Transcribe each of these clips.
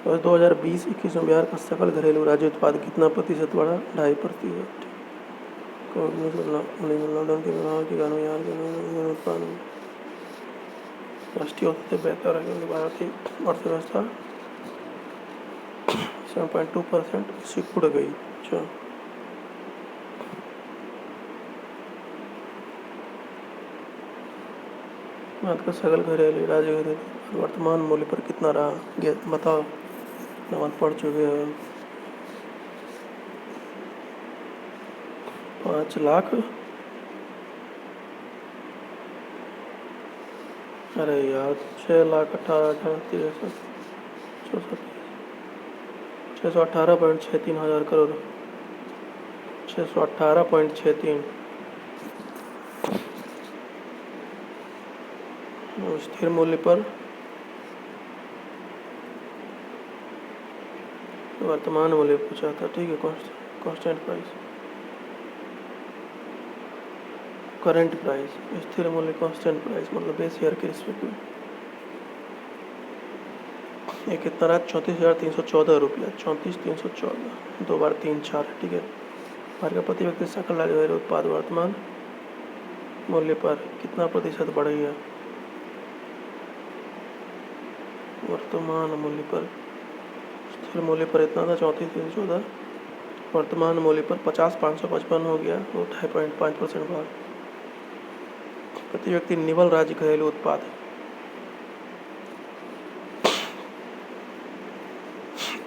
वर्ष 2020-21 में बिहार का सकल घरेलू राज्य उत्पाद कितना प्रतिशत बढ़ा? 2.5%। लॉकडाउन के प्रभाव के कारण बिहार के उत्पादन राष्ट्रीय औसत से बेहतर है क्योंकि भारत की अर्थव्यवस्था 7.2% सिकुड़ गई। अच्छा, भारत का सकल घरेलू राज्य वर्तमान मूल्य पर कितना रहा? बताओ। नमन पढ़ चुके हो। 5 लाख। अरे यार 6,18,18,63 618.63 हज़ार करोड़। 618.63। स्थिर मूल्य पर वर्तमान मूल्य पूछा था, ठीक है। कांस्टेंट प्राइस, करंट प्राइस, स्थिर मूल्य कांस्टेंट प्राइस मतलब बेस ईयर के रिस्पेक्ट में। ये कितना रहा? 34,314 रुपया। 34,314, 2 बार 3 4, ठीक है। भारत का प्रति व्यक्ति सकल घरेलू उत्पाद वर्तमान मूल्य पर कितना प्रतिशत बढ़ गया? वर्तमान मूल्य पर, स्थिर मूल्य पर इतना था 34,314, वर्तमान मूल्य पर 50,555 हो गया, वो 2.5% बढ़ा। प्रति व्यक्ति निवल राज्य घरेलू उत्पाद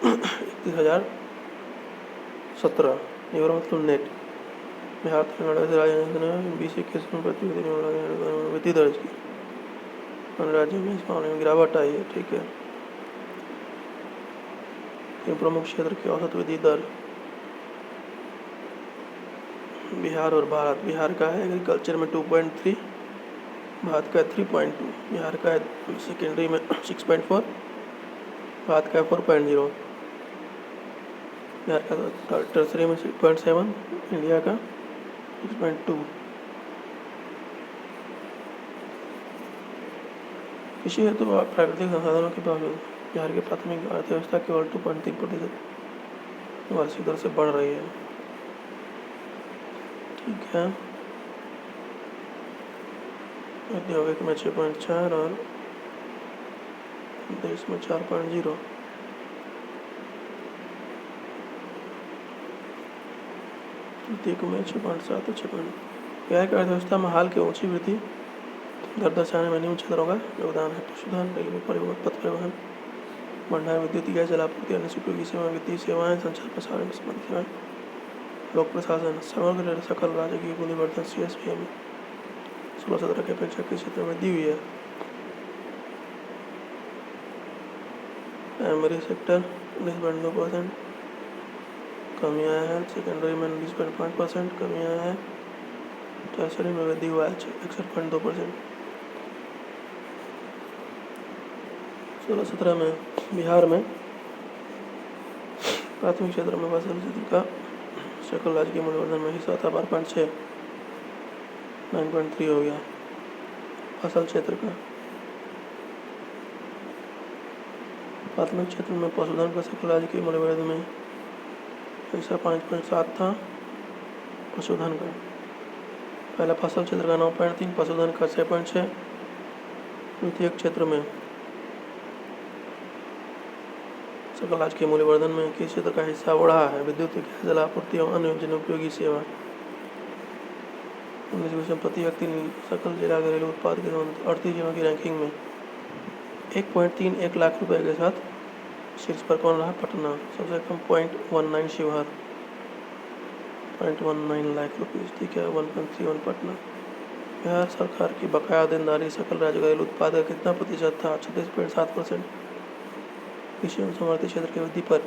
31,017, निवल मतलब नेट। बिहार तेलंगाना से राज्य ने 20-21 में प्रति व्यक्ति वृद्धि दर्ज की। अन्य राज्यों में इस मामले में गिरावट आई है, ठीक है। इन प्रमुख क्षेत्र की औसत वृद्धि दर बिहार और भारत। बिहार का है एग्रीकल्चर में 2.3, भारत का है 3.2। बिहार का है सेकेंडरी में 6.4, भारत का है 4.0। बिहार का टर्सरी में 6.7, इंडिया का 6.2। कृषि हेतु प्राकृतिक संसाधनों के बावजूद बिहार की प्राथमिक अर्थव्यवस्था केवल 2.3% वार्षिक दर से बढ़ रही है, ठीक है। औद्योगिक में 6.4 और देश में 4.0। तृतीयक में 6.7 और 6. बिहार की अर्थव्यवस्था में हाल की ऊंची वृद्धि दर दर्शाने में निम्न क्षेत्रों का योगदान है: पशुधन, रेलवे परिवहन, पथ परिवहन, भंडारण, विद्युत, गैस जलापूर्ति, अन्य उपयोगी सेवाएं, वित्तीय सेवाएं, संचार प्रसारण संबंधी सेवाएं, लोक प्रशासन। समग्र सकल राज्य की कुल वर्धन CSP में 16-17 की अपेक्षा किस क्षेत्र में वृद्धि हुई है? प्राइमरी सेक्टर 19.2% कमी आया है, सेकेंडरी में 19.5% कमी आया है, टर्सरी में वृद्धि हुआ है 61.2%। 16-17 में बिहार में प्राथमिक क्षेत्र में फसल क्षेत्र का सकल राज्य के मूल्यवर्धन में हिस्सा था 12.6, 9.3 हो गया फसल क्षेत्र का। प्राथमिक क्षेत्र में पशुधन का सकल राज्य के मूल्यवर्धन में हिस्सा 5.7 था पशुधन का। पहला फसल क्षेत्र का 9.3, पशुधन का 6.6। द्वितीय क्षेत्र में सकल राज्य के मूल्यवर्धन में किस क्षेत्र का हिस्सा बढ़ा है? विद्युत, गैस जलापूर्ति और अन्य जनोपयोगी सेवा। 19 में प्रति व्यक्ति सकल जिला घरेलू उत्पाद के 38 जिलों की रैंकिंग में 1.31 लाख रुपए के साथ शीर्ष पर कौन रहा? पटना। सबसे कम 0.19 शिवहर, 0.19 लाख रुपये, ठीक है। 1.31 पटना। बिहार सरकार की बकाया देनदारी सकल राज्य घरेलू उत्पाद का कितना प्रतिशत था? 36.7%। कृषि एवं समवर्ती क्षेत्र की वृद्धि पर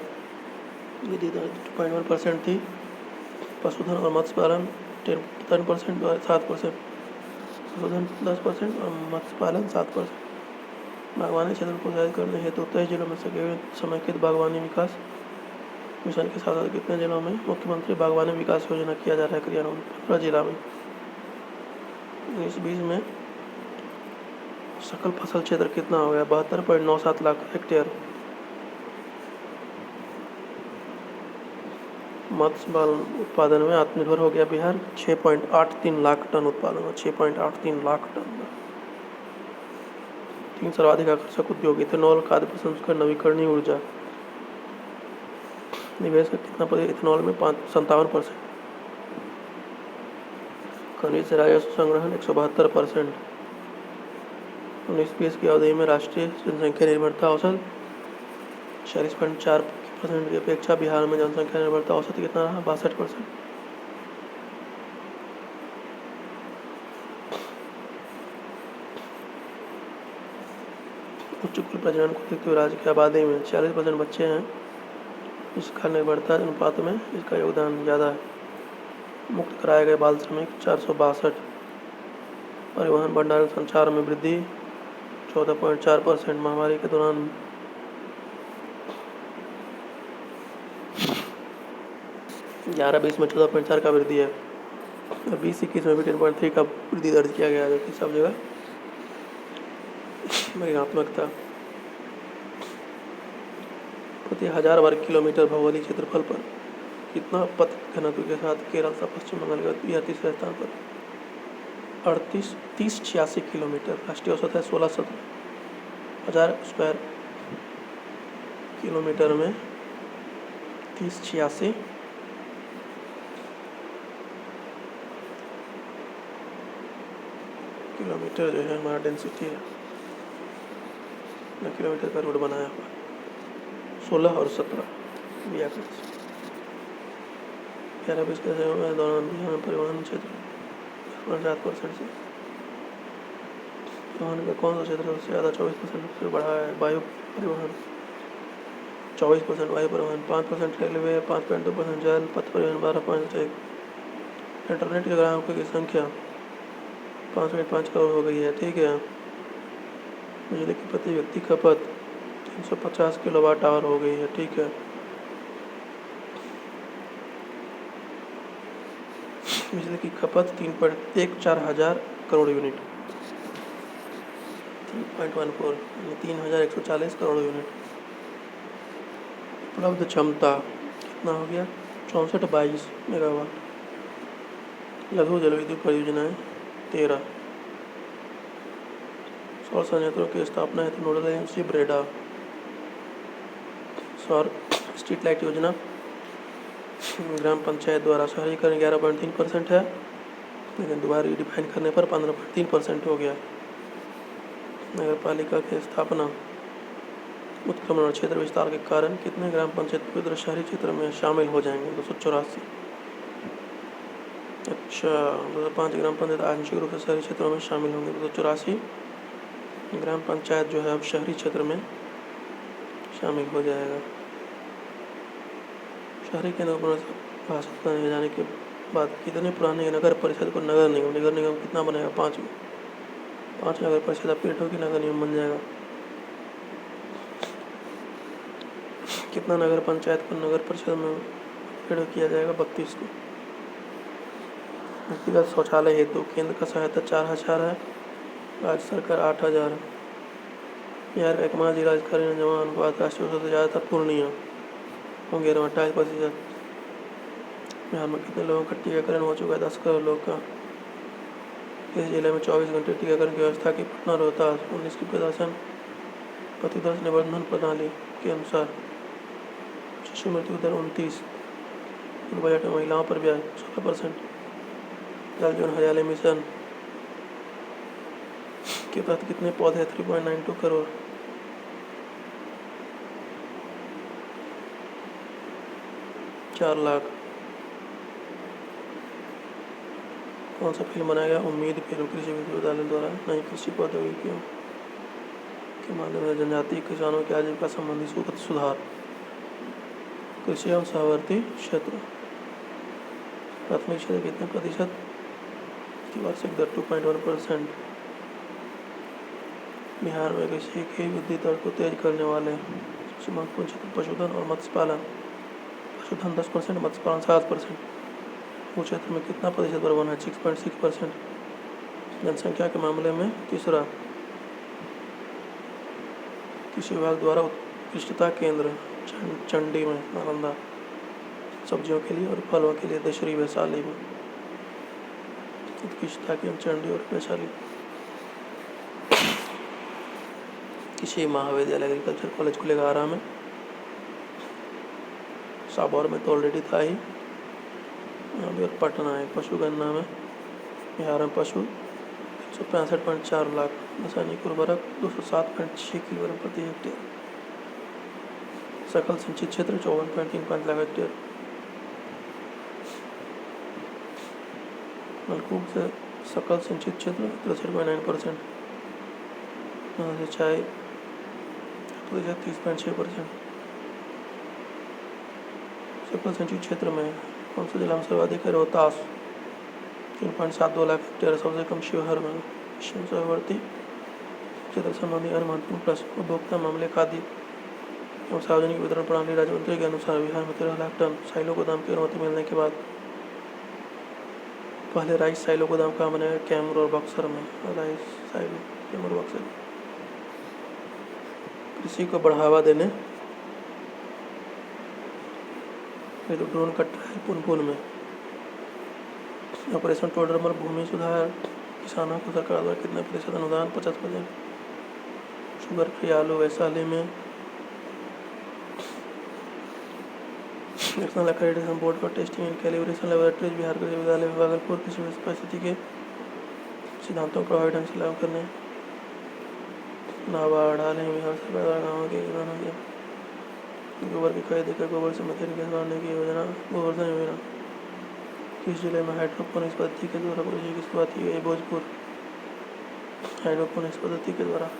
वृद्धि दर 2.1% थी। पशुधन और मत्स्य पालन 10% और 7%, पशुधन 10% और मत्स्य पालन 7%। बागवानी क्षेत्र को प्रोत्साहित करने हेतु 23 जिलों में समेकित बागवानी विकास मिशन के साथ कितने जिलों में मुख्यमंत्री बागवानी विकास योजना किया जा रहा है क्रियान्वयन? 15 जिला में। 19-20 में सकल फसल क्षेत्र कितना हो गया? 72.97 लाख हेक्टेयर। मत्स्य पालन उत्पादन में आत्मनिर्भर हो गया बिहार। 6.83 लाख टन उत्पादन हुआ, 6.83 लाख टन। 3 सर्वाधिक आकर्षक उद्योग, इथेनॉल, खाद्य प्रसंस्करण, नवीकरणीय ऊर्जा। निवेश का कितना प्रतिशत? इथेनॉल में 57%। खनिज से राजस्व संग्रहण 172%। 19-20 की अवधि में राष्ट्रीय जनसंख्या निर्भरता औसत 46.4% की अपेक्षा बिहार में जनसंख्या निर्भरता औसत कितना रहा? 62%। उच्च कुल प्रजनन को देखते हुए राज्य की आबादी में 46% बच्चे हैं, इसका निर्भरता अनुपात में इसका योगदान ज़्यादा है। मुक्त कराए गए बाल श्रमिक 462। परिवहन, भंडारण, संचार में वृद्धि 14.4%। महामारी के दौरान 11-20 में 14.4 का वृद्धि है और 20-21 में भी 10.3 का वृद्धि दर्ज किया गया, जो कि सब जगह ऋणात्मक था। प्रति 1000 वर्ग किलोमीटर भौगोलिक क्षेत्रफल पर कितना पथ घनत्व के साथ केरल से पश्चिम बंगाल के बिहार तीसरे स्थान पर 3086 किलोमीटर। राष्ट्रीय औसत है 16-17 स्क्वायर किलोमीटर में 3086 किलोमीटर जो है हमारा डेंसिटी है, किलोमीटर का रोड बनाया हुआ 16 और 17 बिहार के 11-20 के दौरान बिहार में परिवहन क्षेत्र 7% से परिवहन का कौन सा क्षेत्र सबसे ज़्यादा 24% से बढ़ा है? वायु परिवहन 24%, वायु परिवहन 5%, रेलवे 5.2%, जल पथ परिवहन 12.1। इंटरनेट के ग्राहकों की संख्या 5.5 करोड़ हो गई है। ठीक है। बिजली की प्रति व्यक्ति खपत 350 किलोवाट आवर हो गई है। ठीक है। बिजली की खपत 3.14 हजार करोड़ यूनिट, 3.14 3140 करोड़ यूनिट। उपलब्ध क्षमता कितना हो गया? 64-22 मेगावाट। लघु जलविद्युत परियोजनाएं 13। सौर संयंत्रों की स्थापना हेतु नोडल एजेंसी ब्रेडा। सौर स्ट्रीट लाइट योजना ग्राम पंचायत द्वारा शहरीकरण 11.3% है, लेकिन दोबारा रिडिफाइन करने पर 15.3% हो गया। नगर पालिका की स्थापना उत्क्रमण क्षेत्र विस्तार के कारण कितने ग्राम पंचायत पूरे शहरी क्षेत्र में शामिल हो जाएंगे? 284। अच्छा, 205 ग्राम पंचायत आंशिक रूप से शहरी क्षेत्रों में शामिल होंगे। 284 ग्राम पंचायत जो है अब शहरी क्षेत्र में शामिल हो जाएगा। शहरी केंद्र पर भाषा बनाए जाने के बाद कितने पुराने नगर परिषद को नगर निगम कितना बनेगा? 5 नगर परिषद अपडेट होगी, नगर निगम बन जाएगा। कितना नगर पंचायत को नगर परिषद में अपडेट किया जाएगा? 32 को। व्यक्तिगत शौचालय हेतु केंद्र का सहायता 4000 है, राज्य सरकार 8000 है। बिहार का एकमात्र जिला अधिकारी जमा अनुपात राष्ट्रीय औसत से ज़्यादातर पूर्णिया होंगे 28%। बिहार में कितने लोगों का टीकाकरण हो चुका है? 10 करोड़ लोग का। इस जिले में 24 घंटे टीकाकरण की व्यवस्था की? पटना रोहतास। 19 की प्रदर्शन प्रतिदर्श निबंधन प्रणाली के अनुसार शिशु मृत्यु दर 29। बजट में महिलाओं पर ब्याज 16%। जल जीवन हरियाली मिशन के तहत कितने पौधे? 3.92 करोड़। $4 लाख। कौन सा फिल्म बनाया गया? उम्मीद फिल्म कृषि विश्वविद्यालय द्वारा नई कृषि प्रौद्योगिकियों के माध्यम से जनजातीय किसानों की आजीविका संबंधी सुधार। कृषि एवं सहवर्ती क्षेत्र प्राथमिक क्षेत्र कितने प्रतिशत की वार्षिक दर? 2.1%। बिहार में कृषि की वृद्धि दर को तेज करने वाले सबसे महत्वपूर्ण क्षेत्र पशुधन और मत्स्य पालन। पशुधन 10%, मत्स्य पालन 7%। भू क्षेत्र में कितना प्रतिशत बराबर है? 6.6%। जनसंख्या के मामले में तीसरा। कृषि विभाग द्वारा उत्कृष्टता केंद्र चंडी में नालंदा सब्जियों के लिए और फलों के लिए दशहरी वैशाली में, उत्कृष्टता की चंडी और वैशाली। कृषि महाविद्यालय एग्रीकल्चर कॉलेज खुलेगा आरा में, साबौर में तो ऑलरेडी था ही, यहाँ भी। और पटना है पशु गणना में, बिहार में पशु 165.4 लाख, रासायनिक उर्वरक 207.6 किलोग्राम प्रति हेक्टेयर, सकल संचित क्षेत्र 54.35 लाख हेक्टेयर, नलकूप से सकल संचित क्षेत्र 63.9%, सिंचाई प्रतिशत 30.6%। सकल संचित क्षेत्र में कौन सा जिला में सर्वाधिक है? रोहतास 3.72 लाख हेक्टेयर, सबसे कम शिवहर में। पश्चिम क्षेत्र संबंधी अन्य महत्वपूर्ण प्रश्न। उपभोक्ता मामले, खाद्य एवं सार्वजनिक वितरण प्रणाली राज्य मंत्री के अनुसार बिहार में 13 लाख टन साइलो गोदाम की अनुमति मिलने के बाद पहले राइस साइलो गोदाम कहाँ बनेगा? कैमूर और बक्सर में। Rice silo Kaimur Buxar. कृषि को बढ़ावा देने ये तो ड्रोन का ट्रायल पुनपुन में। ऑपरेशन टोडरमल भूमि सुधार, किसानों को सरकार द्वारा कितना प्रतिशत अनुदान? 50%। शुगर फ्री आलू वैशाली में। National accreditation board for testing and calibration laboratories Bihar कृषि विश्वविद्यालय भागलपुर कृषि परिस्थिति के सिद्धांतों को प्रभावी ढंग से लागू करने। नाबार्ड हाल ही में बिहार सरकार द्वारा गाँवों के किसानों के गोबर की खरीद कर गोबर से मिथेन गैस बनाने की योजना, गोवर्धन योजना। किस जिले में हाइड्रोपोनिक्स पद्धति के द्वारा कृषि की शुरुआत की गई? भोजपुर। हाइड्रोपोनिक्स पद्धति के द्वारा।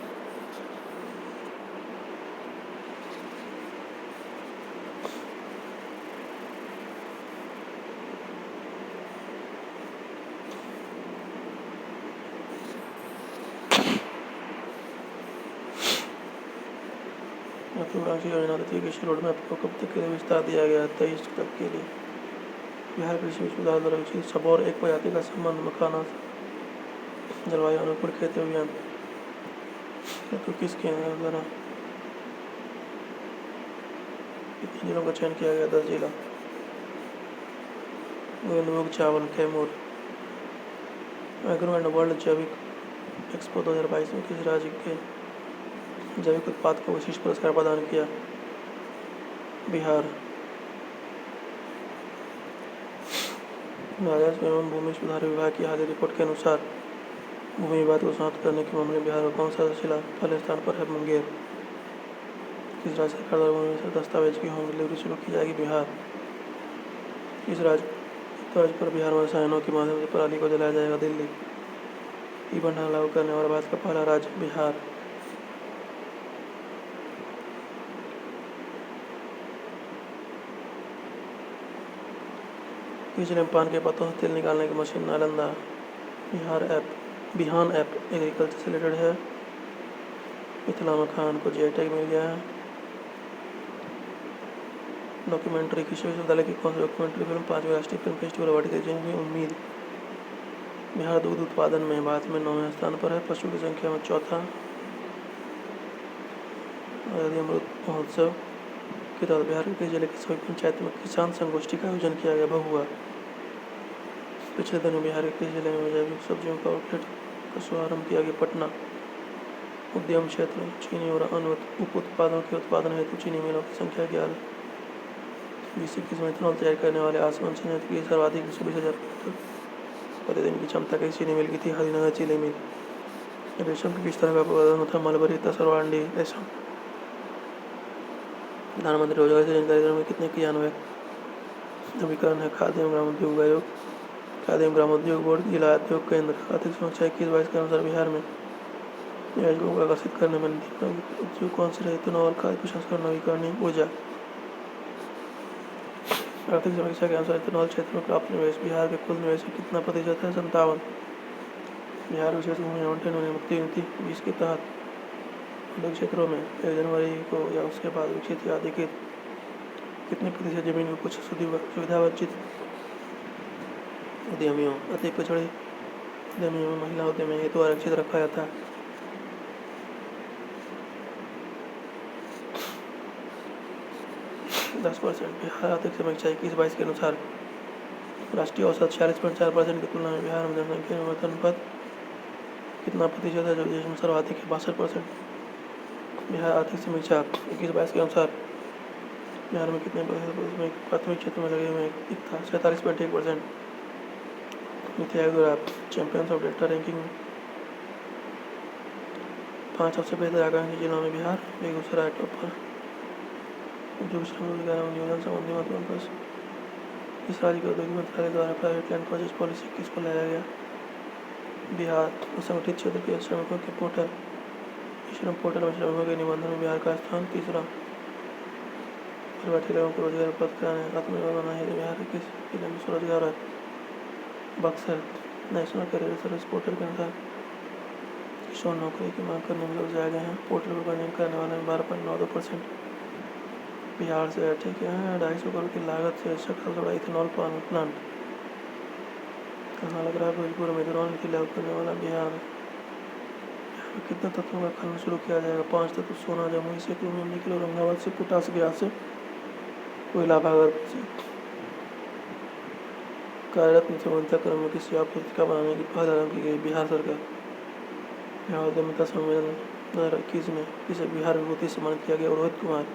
महत्वाकांक्षी योजना तथा कृषि रोड मैप को कब तक के लिए विस्तार दिया गया? 23 तक के लिए। बिहार कृषि विश्वविद्यालय द्वारा विकसित सबौर एक प्रजाति का संबंध, मखाना जलवायु अनुकूल खेती अभियान तो किसके द्वारा? कितने जिलों का चयन किया गया? 10 जिला। गोविंदभोग चावल कैमूर। एग्रो एंड वर्ल्ड जैविक एक्सपो 2022 में किस राज्य के जैविक उत्पाद को विशिष्ट पुरस्कार प्रदान किया? बिहार। राजस्व एवं भूमि सुधार विभाग की हालिया रिपोर्ट के अनुसार भूमि विवाद को समाप्त करने के मामले में बिहार का कौन सा जिला पहले स्थान पर है? मुंगेर। किस राज्य सरकार द्वारा भूमि से दस्तावेज की होम डिलीवरी शुरू की जाएगी? बिहार। किस राज्य पर बिहार में रसायनों के माध्यम से पराली को जलाया जाएगा? दिल्ली। ई भंडार लागू करने वाला भारत का पहला राज्य? बिहार। किस जिले में पान के पत्तों से तेल निकालने की मशीन? नालंदा। बिहान ऐप एग्रीकल्चर से रिलेटेड है। मिथिला मखान को जीआई टैग मिल गया है। डॉक्यूमेंट्री कृषि विश्वविद्यालय की कौन सी डॉक्यूमेंट्री फिल्म 5वीं राष्ट्रीय फिल्म फेस्टिवल अवार्ड की जिनकी उम्मीद? बिहार दूध उत्पादन में भारत में 9वें स्थान पर है, पशु की संख्या में चौथा। आजादी अमृत महोत्सव के तहत बिहार के जिले के सभी पंचायत में किसान संगोष्ठी का आयोजन किया गया। बहुआ। पिछले दिनों बिहार के जिले में जैविक सब्जियों का आउटलेट का शुभारंभ किया गया। पटना। उद्यम क्षेत्र चीनी और अन्य उप उत्पादों के उत्पादन हेतु चीनी मिलों की संख्या 11। 2021 में इथेनॉल तैयार करने वाले आसमान संयंत्र की सर्वाधिक 120,000 प्रतिदिन की क्षमता की चीनी मिल की थी हरिनगर चीनी मिल। रेशम की किस तरह का उत्पादन होता है? मलबरी तसरवांडी रेशम। प्रधानमंत्री रोजगार सृजन कार्यक्रम में कितने क्रियान्वयन नवीकरण है? खाद्य एवं ग्रामोद्योग आयोग, खाद्य एवं ग्रामोद्योग बोर्ड, जिला उद्योग केंद्र। आर्थिक समीक्षा 21-22 के अनुसार बिहार में निवेशकों को आकर्षित करने में उद्योग कौन से रहे? इथेनॉल, खाद्य प्रसंस्करण, नवीकरणीय ऊर्जा। आर्थिक समीक्षा के अनुसार इथेनॉल क्षेत्र में प्राप्त निवेश बिहार के कुल निवेश कितना प्रतिशत है? 57। बिहार विशेष भूमि आवंटन एवं मुक्ति नीति 20 के तहत उद्योग क्षेत्रों में 1 जनवरी को या उसके बाद विकसित या अधिकृत कितने प्रतिशत जमीन को कुछ सुविधा वंचित उद्यमियों, अति पिछड़े उद्यमियों में महिला उद्यमियों हेतु आरक्षित रखा जाता है? 10%। बिहार आर्थिक समीक्षा 21-22 के अनुसार राष्ट्रीय औसत 46.4% की तुलना में बिहार में जनसंख्या में अनुपात कितना प्रतिशत है, जो देश में सर्वाधिक है? 62%। बिहार आर्थिक समीक्षा 21-22 के अनुसार बिहार में कितने प्रतिशत प्राथमिक क्षेत्र में लगे हुए हैं? 47.1%। नीति आयोग द्वारा चैंपियंस ऑफ डेल्टा रैंकिंग में 5 सबसे बेहतर आकांक्षी जिलों में बिहार, बेगूसराय टॉप पर। उद्योग श्रम रोजगार एवं नियोजन संबंधी महत्वपूर्ण प्रश्न। इस राज्य के औद्योगिक मंत्रालय द्वारा प्राइवेट लैंड परचेज पॉलिसी किसको लाया गया? बिहार। असंगठित क्षेत्र के श्रमिकों के पोर्टल श्रम पोर्टल में श्रमिकों के निबंधन में बिहार का स्थान तीसरा। घर बैठे लोगों को रोजगार उपलब्ध कराने आत्मनिर्भर बनाना है बिहार के किस जिले में स्वरोजगार है? Buxar. National career service portal के अनुसार किशोर नौकरी की मांग करने में लग जाए गए हैं। पोर्टल पर पंजीयन करने वाले में 12.92%। बिहार से ठीक है। 250 करोड़ की लागत से सकल इथेनॉल प्लांट कहाँ लग रहा है? भोजपुर में ड्रोन की लागू करने वाला बिहार। कितने तत्वों का खनन शुरू किया जाएगा? 5 तत्व सोना, जमुई से, क्रोमियम, निकल, औरंगाबाद से, पोटास, गैस से, कोयला, भागलपुर से। कार्यरत संबंधित क्रम में किसी पुस्तिका बनाने की पहल आरंभ की गई? बिहार सरकार। बिहार उद्यमिता सम्मेलन 2021 में किसे बिहार विभूति सम्मानित किया गया? रोहित कुमार।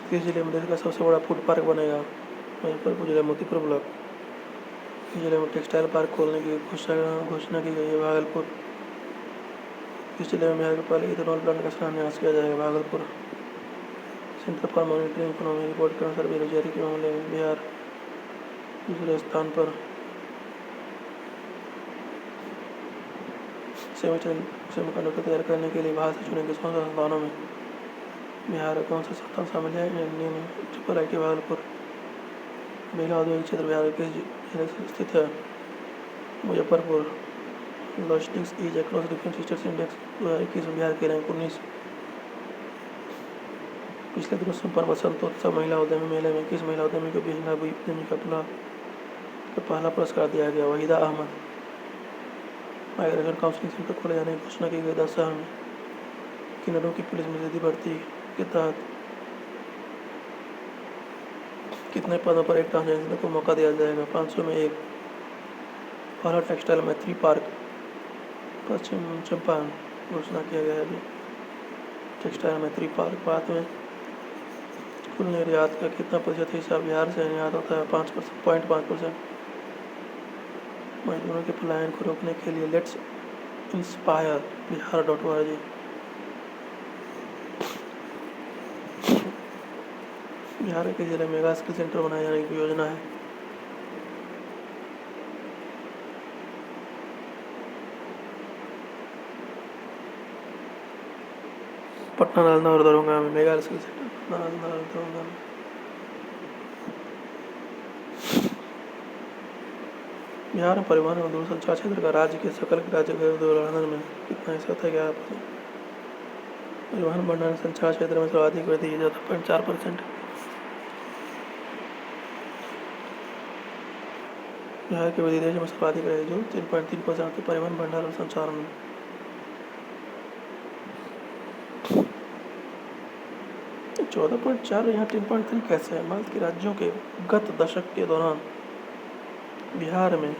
किस जिले में देश का सबसे बड़ा फूड पार्क बनेगा? मुजफ्फरपुर जिला, मोतीपुर ब्लॉक। किस जिले में टेक्सटाइल पार्क खोलने की घोषणा की गई है? भागलपुर। किस जिले में बिहार के पहले इथेनॉल प्लांट का शिलान्यास किया जाएगा? Bhagalpur. Centre for monitoring economy report के अनुसार बेरोजगारी के मामले में बिहार दूसरे स्थान पर। सेमीकंडक्टर तैयार करने के लिए बाहर से चुने गए 16 संस्थानों में बिहार कौन सा संस्थान शामिल है? Triple IIT Bhagalpur. मेगा औद्योगिक क्षेत्र बिहार के जिले से स्थित है? Muzaffarpur. Logistics ease across different states index 2021 में बिहार की रैंक 19। पिछले दिनों संपन्न वसंतोत्सव महिला उद्यमी मेले में किस महिला उद्यमी को बिहार उद्यमी का पहला पुरस्कार दिया गया? Waheeda Ahmad. Migration counselling centre खोले जाने की घोषणा की गई 10 शहर में। किन्नरों की पुलिस में सीधी भर्ती के तहत कितने पदों पर एक ट्रांसजेंडर को मौका दिया जाएगा? 500 में एक। पहला टेक्सटाइल मैत्री पार्क पश्चिम चंपारण घोषणा किया गया है अभी। टेक्सटाइल मैत्री पार्क बाद में। कुल निर्यात का कितना प्रतिशत हिस्सा बिहार से निर्यात होता है? 5.5%। मजदूरों के पलायन को रोकने के लिए लेट्स इंस्पायर बिहार.org। बिहार के जिले में मेगा स्किल सेंटर बनाए जाने की योजना है? पटना, नालंदा और दरभंगा में mega skill centre. Patna, Nalanda और दरभंगा में। बिहार में परिवहन एवं दूरसंचार क्षेत्र का राज्य के सकल राज्य भंडार में कितना हिस्सा था? 11%। परिवहन भंडारण संचार क्षेत्र में सर्वाधिक वृद्धि 7.4%। बिहार की वृद्धि देश में सर्वाधिक रही जो 3.3% थी परिवहन भंडारण और संचार में। तो 14.4 यहाँ 3.3 कैसे है? भारत के राज्यों के गत दशक के दौरान बिहार में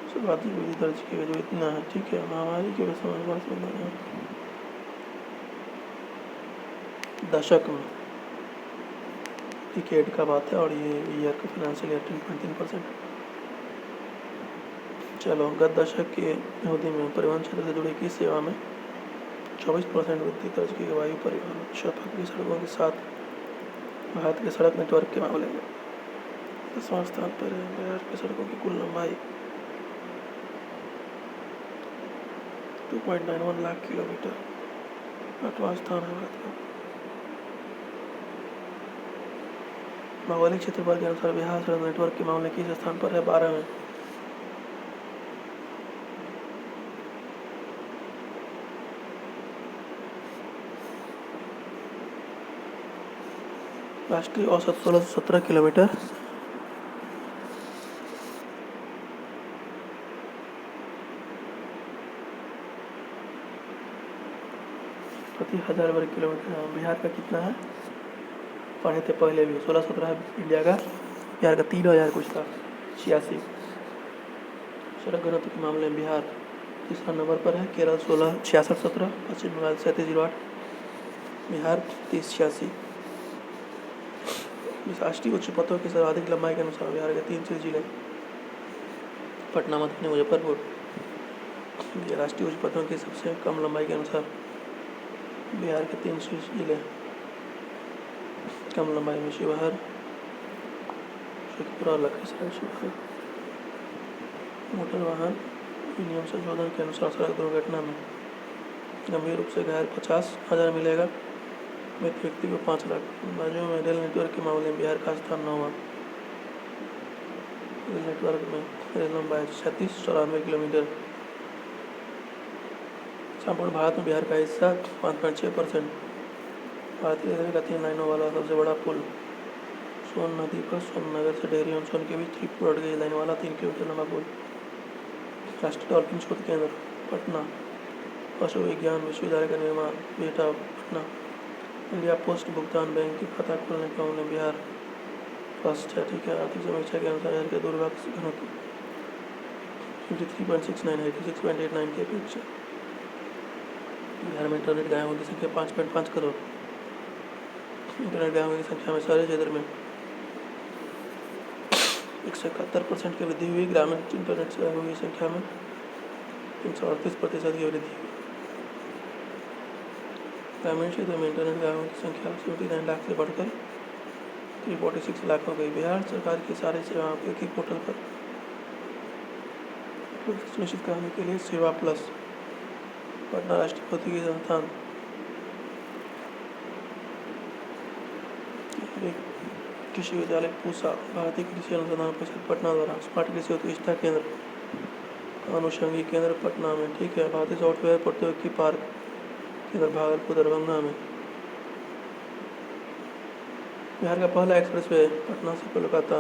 सर्वाधिक वृद्धि दर्ज की गई जो इतना है। ठीक है। महामारी के समय दशक में डिकेड का बात है और ये ईयर का फाइनेंशियल ईयर 3.3%। चलो, गत दशक की अवधि में परिवहन क्षेत्र से जुड़ी किस सेवा में 24% वृद्धि दर्ज की? वायु परिवहन। पक्की सड़कों के साथ भारत के सड़क नेटवर्क के मामले में 10वां स्थान पर है। बिहार की सड़कों की कुल लंबाई 2.91 लाख किलोमीटर। 8वां स्थान है भारत का। भौगोलिक क्षेत्रफल के अनुसार बिहार सड़क नेटवर्क के मामले किस स्थान पर है? 12वें। राष्ट्रीय औसत 1617 किलोमीटर प्रति 1000 वर्ग किलोमीटर। बिहार का कितना है? पढ़े थे पहले भी। 16-17 है इंडिया का, बिहार का 3000 कुछ था, 86। सड़क घनत्व के मामले में बिहार तीसरा नंबर पर है, केरल 16 66-17, पश्चिम बंगाल 3708, बिहार 3086। राष्ट्रीय उच्च पथों की सर्वाधिक लंबाई के अनुसार बिहार के 3 शीर्ष जिले पटना, मधुबनी, मुजफ्फरपुर। ये राष्ट्रीय उच्च पथों की सबसे कम लंबाई के अनुसार बिहार के 3 शीर्ष जिले कम लंबाई में शिवहर, शेखपुरा और लखीसराय। शिवहर मोटर वाहन नियम संशोधन के अनुसार सड़क दुर्घटना में गंभीर रूप से घायल 50,000 मिलेगा, मृत व्यक्ति को 5 लाख। राज्यों में रेल नेटवर्क के मामले में बिहार का स्थान 9वां। रेल नेटवर्क में रेल लंबाई 3694 किलोमीटर। संपूर्ण भारत में बिहार का हिस्सा 5.6%। भारतीय रेलवे का 3 लाइनों वाला सबसे बड़ा पुल सोन नदी पर सोननगर से डेहरी और सोन के बीच 3 ब्रॉड गेज लाइन वाला 3 किलोमीटर लंबा पुल। राष्ट्रीय डॉल्फिन शोध केंद्र पटना। पशु विज्ञान विश्वविद्यालय का निर्माण बिहटा, पटना। इंडिया पोस्ट भुगतान बैंक की खाता खोलने के मामले में बिहार फर्स्ट है, ठीक है। आर्थिक समीक्षा के अनुसार बिहार के दूरभाष घनत्व 53.69 है, 86.89 की अपेक्षा। बिहार में इंटरनेट गायकों की संख्या 5.5 करोड़। इंटरनेट गायकों की संख्या में शहरी क्षेत्र में 171% की वृद्धि हुई। ग्रामीण इंटरनेट गायकों की संख्या में 338% की वृद्धि हुई। ग्रामीण क्षेत्र में इंटरनेट गायकों की संख्या 79 लाख से बढ़कर 346 लाख हो गई। बिहार सरकार की सारी सेवाओं को एक ही पोर्टल पर सुनिश्चित कराने के लिए सेवा प्लस। पटना राष्ट्रीय प्रौद्योगिकी संस्थान कृषि विद्यालय पूसा, भारतीय कृषि अनुसंधान परिषद पटना द्वारा स्मार्ट कृषि उत्कृष्टता केंद्र आनुषंगिक केंद्र पटना में, ठीक है। भारतीय सॉफ्टवेयर प्रौद्योगिकी पार्क केंद्र भागलपुर दरभंगा में। बिहार का पहला एक्सप्रेसवे पटना से कोलकाता।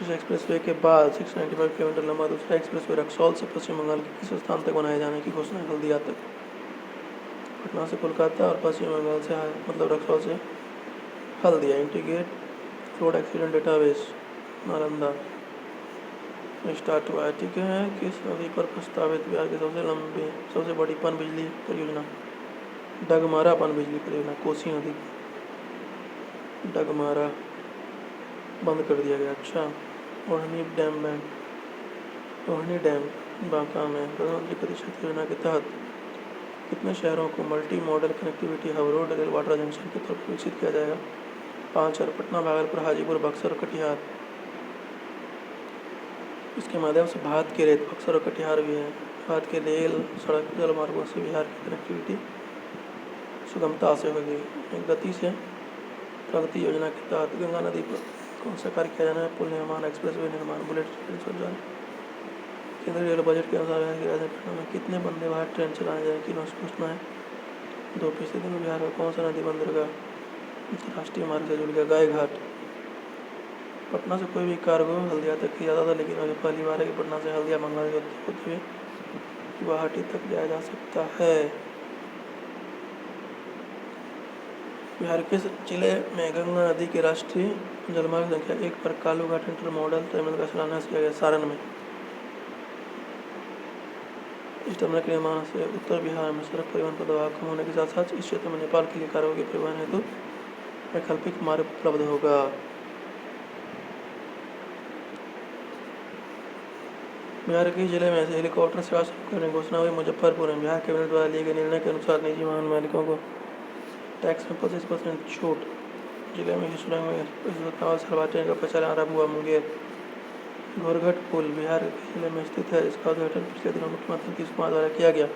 इस एक्सप्रेसवे के बाद 695 किलोमीटर लंबा दूसरा एक्सप्रेसवे रक्सौल से पश्चिम बंगाल के किस स्थान तक बनाए जाने की घोषणा हल्दिया तक। पटना से कोलकाता और पश्चिम बंगाल से मतलब रक्सौल से Haldia. Integrate road accident database Nalanda start हुआ है, ठीक है। किस नदी पर प्रस्तावित बिहार की सबसे बड़ी पनबिजली परियोजना डगमारा पनबिजली परियोजना कोसी नदी डगमारा बंद कर दिया गया। अच्छा। ओढ़नी डैम बांका में प्रधानमंत्री गति शक्ति योजना के तहत कितने शहरों को multi modal connectivity hub road rail water junction के तौर पर विकसित किया जाएगा? 5 शहर पटना, भागलपुर, हाजीपुर, बक्सर और कटिहार। इसके माध्यम से भारत के रेत बक्सर और कटिहार भी है। भारत के रेल सड़क जल मार्गों से बिहार की कनेक्टिविटी सुगमता से होगी। गति से प्रगति योजना के तहत गंगा नदी पर कौन सा कार्य किया जाना है? पुल निर्माण, एक्सप्रेसवे निर्माण, बुलेट ट्रेन संचालन। केंद्रीय रेल बजट के अनुसार बिहार की राजधानी पटना में कितने वंदे भारत ट्रेन चलाए जाएंगे? पूछना है। 2% में बिहार का कौन सा नदी बंदरगाह राष्ट्रीय मार्ग से जुड़ गया? गाय घाट। पटना से कोई भी कार्गो हल्दिया तक ही जाता था, लेकिन अभी पहली बार है कि पटना से हल्दिया मंगल होते हुए गुवाहाटी तक जाया जा सकता है। बिहार के जिले में गंगा नदी के राष्ट्रीय जलमार्ग संख्या 1 पर कालू घाट इंटर मॉडल टर्मिनल का शिलान्यास किया गया सारण में। इस टर्मिनल के निर्माण से उत्तर बिहार में सड़क परिवहन का दबाव कम होने के साथ साथ इस क्षेत्र में नेपाल के लिए कार्गो के परिवहन हेतु वैकल्पिक मार्ग उपलब्ध होगा। बिहार के जिले में हेलीकॉप्टर सेवा शुरू करने की घोषणा हुई। मुजफ्फरपुर में बिहार कैबिनेट द्वारा लिए गए निर्णय के अनुसार निजी वाहन मालिकों को टैक्स में 25% छूट। जिले में सुरंग में सरवा ट्रेन का परिचालन आरम्भ हुआ। मुंगेर घोरघट पुल बिहार के जिले में स्थित है, इसका उद्घाटन पिछले दिनों मुख्यमंत्री नीतीश कुमार द्वारा किया गया।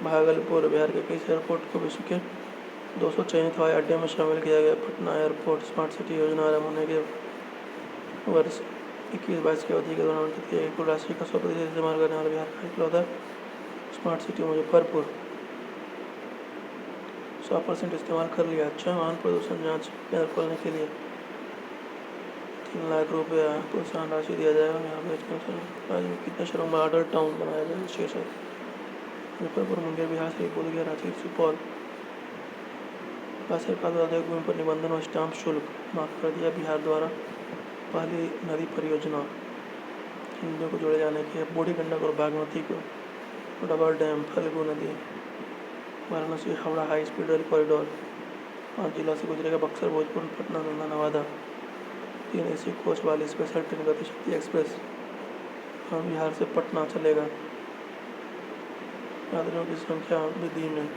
भागलपुर बिहार के कई एयरपोर्ट को विश्व के 200 चयनित हवाई अड्डे में शामिल किया गया। पटना एयरपोर्ट स्मार्ट सिटी योजना आरम्भ होने के वर्ष 21-22 की अवधि के दौरान कुल राशि का 100% इस्तेमाल करने वाला बिहार का इकलौता स्मार्ट सिटी मुजफ्फरपुर 100% इस्तेमाल कर लिया। अच्छा। वाहन प्रदूषण जांच केंद्र खोलने के लिए 3 लाख रुपया प्रोत्साहन राशि दिया जाएगा। यहाँ पे राज्य में कितने शहरों में मॉडल टाउन बनाया जाएगा? 6 शहर मुजफ्फरपुर, मुंगेर, बिहार से बोधगया, रांची, सुपौल। भारत सरकार द्वारा भूमि पर निबंधन और स्टाम्प शुल्क माफ कर दिया। बिहार द्वारा पहली नदी परियोजना नदियों को जोड़े जाने की है। बूढ़ी गंडक और बागमती को डबल डैम फल्गु नदी। Varanasi Howrah high speed rail corridor 5 जिला से गुजरेगा। बक्सर भोजपुर पटना नंदा नवादा 3 AC कोच वाली स्पेशल ट्रेन गति शक्ति एक्सप्रेस बिहार से पटना चलेगा। यात्रियों की संख्या वृद्धि में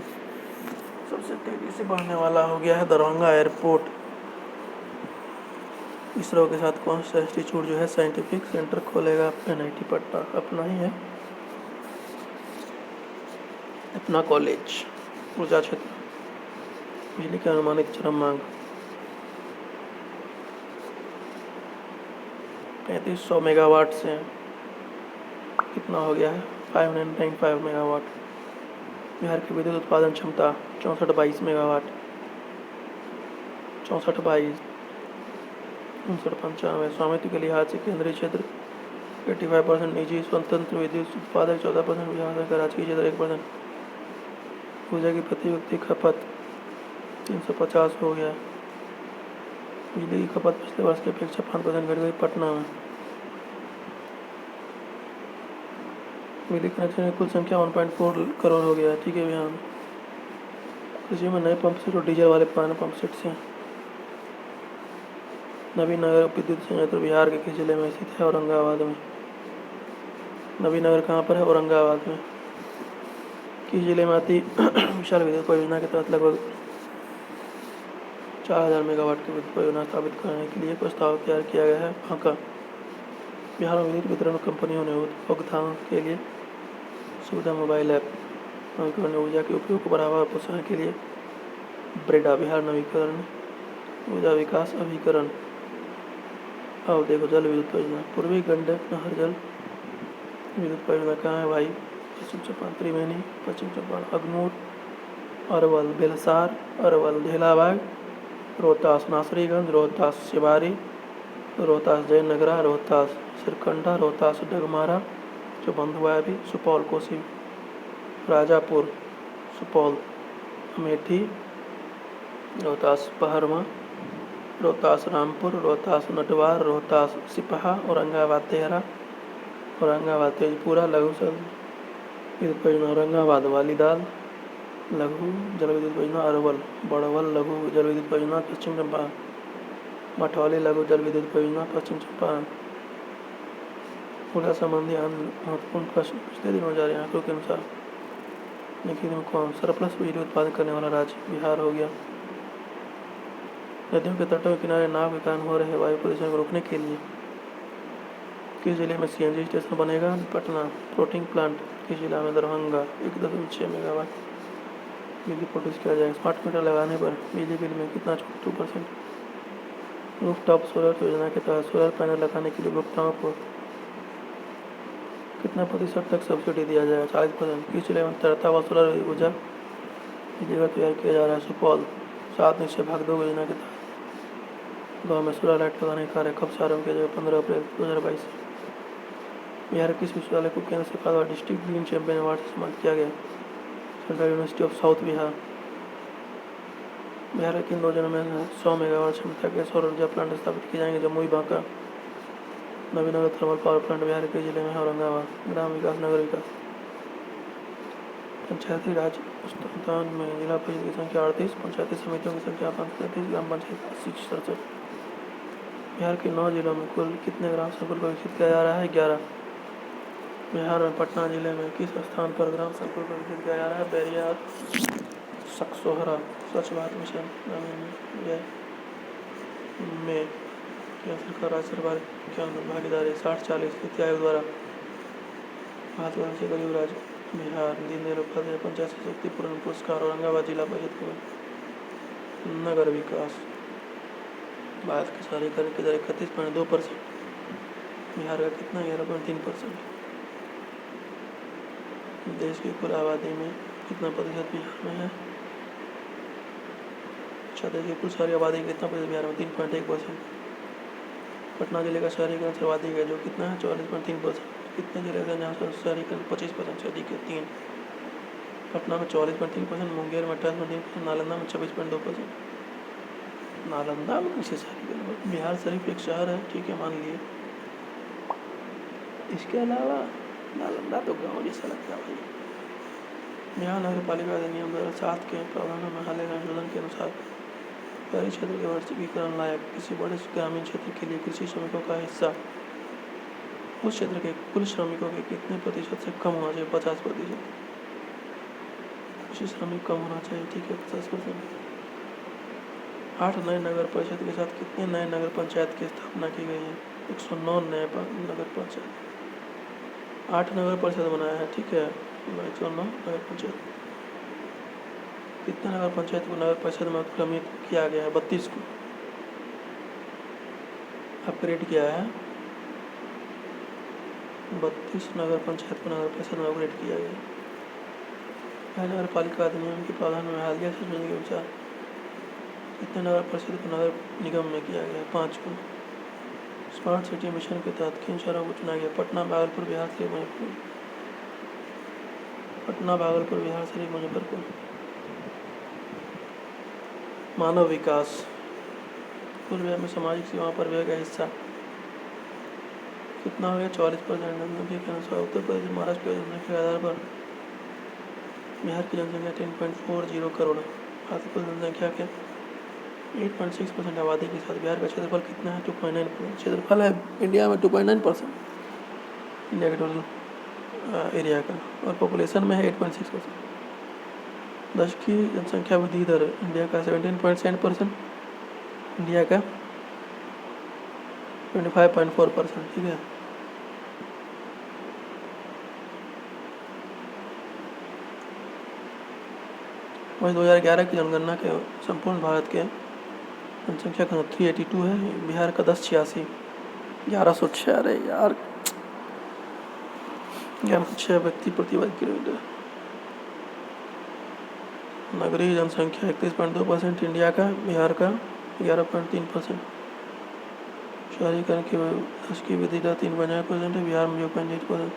सबसे तेजी से बढ़ने वाला हो गया है दरभंगा एयरपोर्ट। इसरो के साथ कौन सा इंस्टीट्यूट जो है साइंटिफिक सेंटर खोलेगा? NIT पटना अपना ही है, अपना कॉलेज। ऊर्जा क्षेत्र बिजली की अनुमानित चरम मांग 3500 मेगावाट से कितना हो गया है 595 मेगावाट। बिहार की विद्युत उत्पादन क्षमता 6422 मेगावाट। 6422 5995। स्वामित्व के लिहाज से केंद्रीय क्षेत्र 85%, निजी स्वतंत्र विद्युत उत्पादक 14%, बिहार सरकार राजकीय क्षेत्र 1%। ऊर्जा की प्रति व्यक्ति खपत 350 हो गया। बिजली की खपत पिछले वर्ष की अपेक्षा 5% घट गई पटना में। बिजली कनेक्शन की कुल संख्या 1.4 करोड़ हो गया। ठीक है बिहार में कृषि में नए पंप सेट और डीजल वाले पुराने पंप सेट से। नवीनगर विद्युत संयंत्र बिहार के किस जिले में स्थित है? औरंगाबाद में। नवीनगर कहाँ पर है? औरंगाबाद में। किस जिले में आती विशाल विद्युत परियोजना के तहत लगभग 4000 मेगावाट की विद्युत परियोजना स्थापित करने के लिए प्रस्ताव तैयार किया गया है? बांका। बिहार में विद्युत वितरण कंपनियों ने उपभोक्ताओं के लिए सुविधा मोबाइल ऐप नवीकरण ऊर्जा के उपयोग को बढ़ावा और प्रोत्साहन के लिए ब्रेडा बिहार नवीकरण ऊर्जा विकास अभिकरण। अब देखो जल विद्युत परियोजना पूर्वी गंडक नहर जल विद्युत परियोजना कहाँ है भाई? पश्चिम चंपारण त्रिवेणी, पश्चिम चंपारण अगनूर, अरवल बेलसार, अरवल ढेलाबाग, रोहतास नासरीगंज, रोहतास शिवारी, रोहतास जयनगरा, रोहतास सिरकंडा, रोहतास डगमारा जो बंधुआ भी, सुपौल कोसी राजापुर, सुपौल अमेठी, रोहतास पहरमा, रोहतास रामपुर, रोहतास नटवार, रोहतास सिपहा, औरंगाबाद तेहरा, औरंगाबाद तेजपुरा। लघु जल विद्युत परियोजना औरंगाबाद वालीदाल। लघु जल विद्युत परियोजना अरवल बड़वल। लघु जल विद्युत परियोजना पश्चिम चंपारण मठौली। लघु जल विद्युत परियोजना पश्चिम चंपारण। ऊर्जा संबंधी अन्य महत्वपूर्ण प्रश्न पिछले दिनों जारी आंकड़ों के अनुसार निम्नलिखित में कौन सरप्लस बिजली उत्पादन करने वाला राज्य? बिहार हो गया। नदियों के तटों के किनारे नाव के कारण हो रहे वायु प्रदूषण को रोकने के लिए किस जिले में CNG स्टेशन बनेगा? पटना। फ्लोटिंग प्लांट किस जिला में? दरभंगा। 1.6 मेगावाट बिजली प्रोड्यूस किया जाएगा। स्मार्ट मीटर लगाने पर बिजली बिल में कितना छूट? 2%। रूफटॉप सोलर योजना के तहत सोलर पैनल लगाने के लिए उपभोक्ताओं को कितना प्रतिशत तक सब्सिडी दिया जाएगा? 40%। किस जिले में तैरता हुआ सोलर ऊर्जा बिजली घर तैयार किया जा रहा है? सुपौल। 7 निश्चय भाग 2 योजना के तहत गाँव में सोलर लाइट लगाने का कार्य कब से आरम्भ किया जाएगा? 15 अप्रैल 2022। बिहार किस विश्वविद्यालय को केंद्र सरकार द्वारा डिस्ट्रिक्ट ग्रीन चैंपियन अवार्ड से सम्मानित किया गया? Central university of south Bihar. Bihar के किन 2 जिलों में 100 मेगावाट क्षमता के सौर ऊर्जा प्लांट स्थापित किए जाएंगे? Jamui Banka. Nabinagar thermal power plant Bihar के जिले में है? औरंगाबाद। ग्राम विकास नगर विकास। पंचायती राज संस्थान में जिला परिषद की संख्या 38, पंचायती समितियों की संख्या 533, ग्राम पंचायत 80-67। बिहार के 9 जिलों में कुल कितने ग्राम संकुल को विकसित किया जा रहा है? 11। बिहार में पटना जिले में किस स्थान पर ग्राम संकुल को विकसित किया जा रहा है? बैरिया सकसोहरा। स्वच्छ भारत मिशन में केंद्र सरकार राज्य सरकार की भागीदारी 60-40 नीति आयोग द्वारा महात्मा गांधी गरीब राज्य बिहार दीनदयाल उपाध्याय पंचायत सशक्तिकरण पुरस्कार। औरंगाबाद जिला परिषद को नगर विकास। भारत के शहरीकरण की दर 31.2%। बिहार का कितना? 11.3%। देश की कुल आबादी में कितना प्रतिशत बिहार में है? अच्छा, देश की कुल शहरी आबादी का कितना प्रतिशत बिहार में? 3.1%। पटना जिले का शहरीकरण सर्वाधिक है जो कितना है? 44.3%। कितने जिले हैं जहाँ पर शहरीकरण 25% से अधिक है? 3। पटना में 44.3%, मुंगेर में 28.3%, नालंदा में 26.2%। नालंदा में किसी शहर, बिहार शरीफ एक शहर है, ठीक है, मान लिए। इसके अलावा नालंदा तो गाँव जैसा लगता है भाई। बिहार नगर पालिका अधिनियम 2007 के प्रावधानों में हाल के संशोधन के अनुसार शहरी क्षेत्र के वर्गीकरण लायक किसी बड़े ग्रामीण क्षेत्र के लिए कृषि श्रमिकों का हिस्सा उस क्षेत्र के कुल श्रमिकों के कितने प्रतिशत से कम होना चाहिए? 50%। कृषि श्रमिक कम होना चाहिए, ठीक है, 50%। 8 नए नगर परिषद के साथ कितने नए नगर पंचायत की स्थापना की गई है? 109 नए नगर पंचायत। 8 नगर परिषद बनाया है, ठीक है, 109 नगर पंचायत। कितने नगर पंचायत को नगर परिषद में उत्क्रमित किया गया है? 32 को अपग्रेड किया है। 32 नगर पंचायत को नगर परिषद में अपग्रेड किया गया है। नगर पालिका अधिनियम के प्रावधान में हालिया संशोधन के अनुसार कितने नगर परिषद को नगर निगम में किया गया है? 5 को। स्मार्ट सिटी मिशन के तहत किन शहरों को चुना गया? पटना, भागलपुर, बिहार शरीफ, मुजफ्फरपुर। पटना, भागलपुर, बिहार शरीफ, मुजफ्फरपुर। मानव विकास कुल व्यय में सामाजिक सेवाओं पर व्यय का हिस्सा कितना हो गया? 44%। जनसंख्या के अनुसार उत्तर प्रदेश, महाराष्ट्र की जनसंख्या के आधार पर बिहार की जनसंख्या 10.40 करोड़। भारत कुल जनसंख्या के 8.6% आबादी के साथ बिहार का क्षेत्रफल कितना है? 2.9%। क्षेत्रफल है इंडिया में 2.9% इंडिया के टोटल एरिया का, और पॉपुलेशन में है 8.6%। देश की जनसंख्या वृद्धि दर इंडिया का 17.7%, इंडिया का 25.4%, ठीक है। वही 2011 की जनगणना के संपूर्ण भारत के जनसंख्या का 382 है, बिहार का 1086, 1106। अरे यार, 1106 व्यक्ति प्रति वर्ग किलोमीटर। नगरीय जनसंख्या 31.2%, इंडिया का, बिहार का 11.3%। शहरीकरण की की वृद्धि दर 3.9% है, बिहार में 0.8%।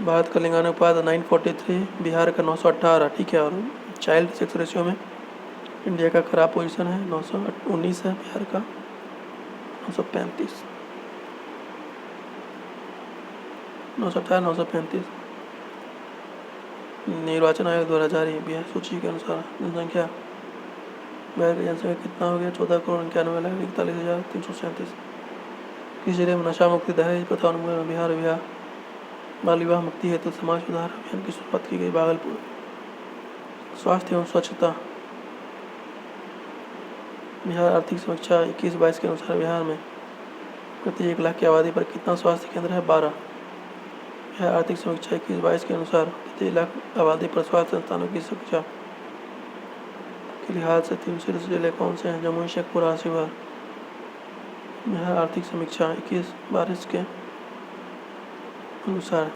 भारत का लिंगानुपात 943, बिहार का 918, ठीक है। और चाइल्ड सेक्स रेशियो में इंडिया का खराब पोजीशन है, 919 है, बिहार का 935, 918, 935। निर्वाचन आयोग द्वारा जारी बिहार सूची के अनुसार जनसंख्या, बिहार की जनसंख्या कितना हो गया? 14,91,41,337। किस जिले में नशा मुक्ति दहेज प्रथा उन्मूलन में बिहार बाल विवाह मुक्ति हेतु समाज सुधार अभियान की शुरुआत की गई? भागलपुर। स्वास्थ्य एवं स्वच्छता, बिहार आर्थिक समीक्षा 21-22 के अनुसार बिहार में प्रति 1 लाख की आबादी पर कितना स्वास्थ्य केंद्र है? 12। बिहार आर्थिक समीक्षा 21-22 के अनुसार प्रति 1 लाख आबादी पर स्वास्थ्य संस्थानों की संख्या के लिहाज से 3 जिले कौन से हैं? जमुई, शेखपुरा, शिवहर। बिहार आर्थिक समीक्षा 21-22 के अनुसार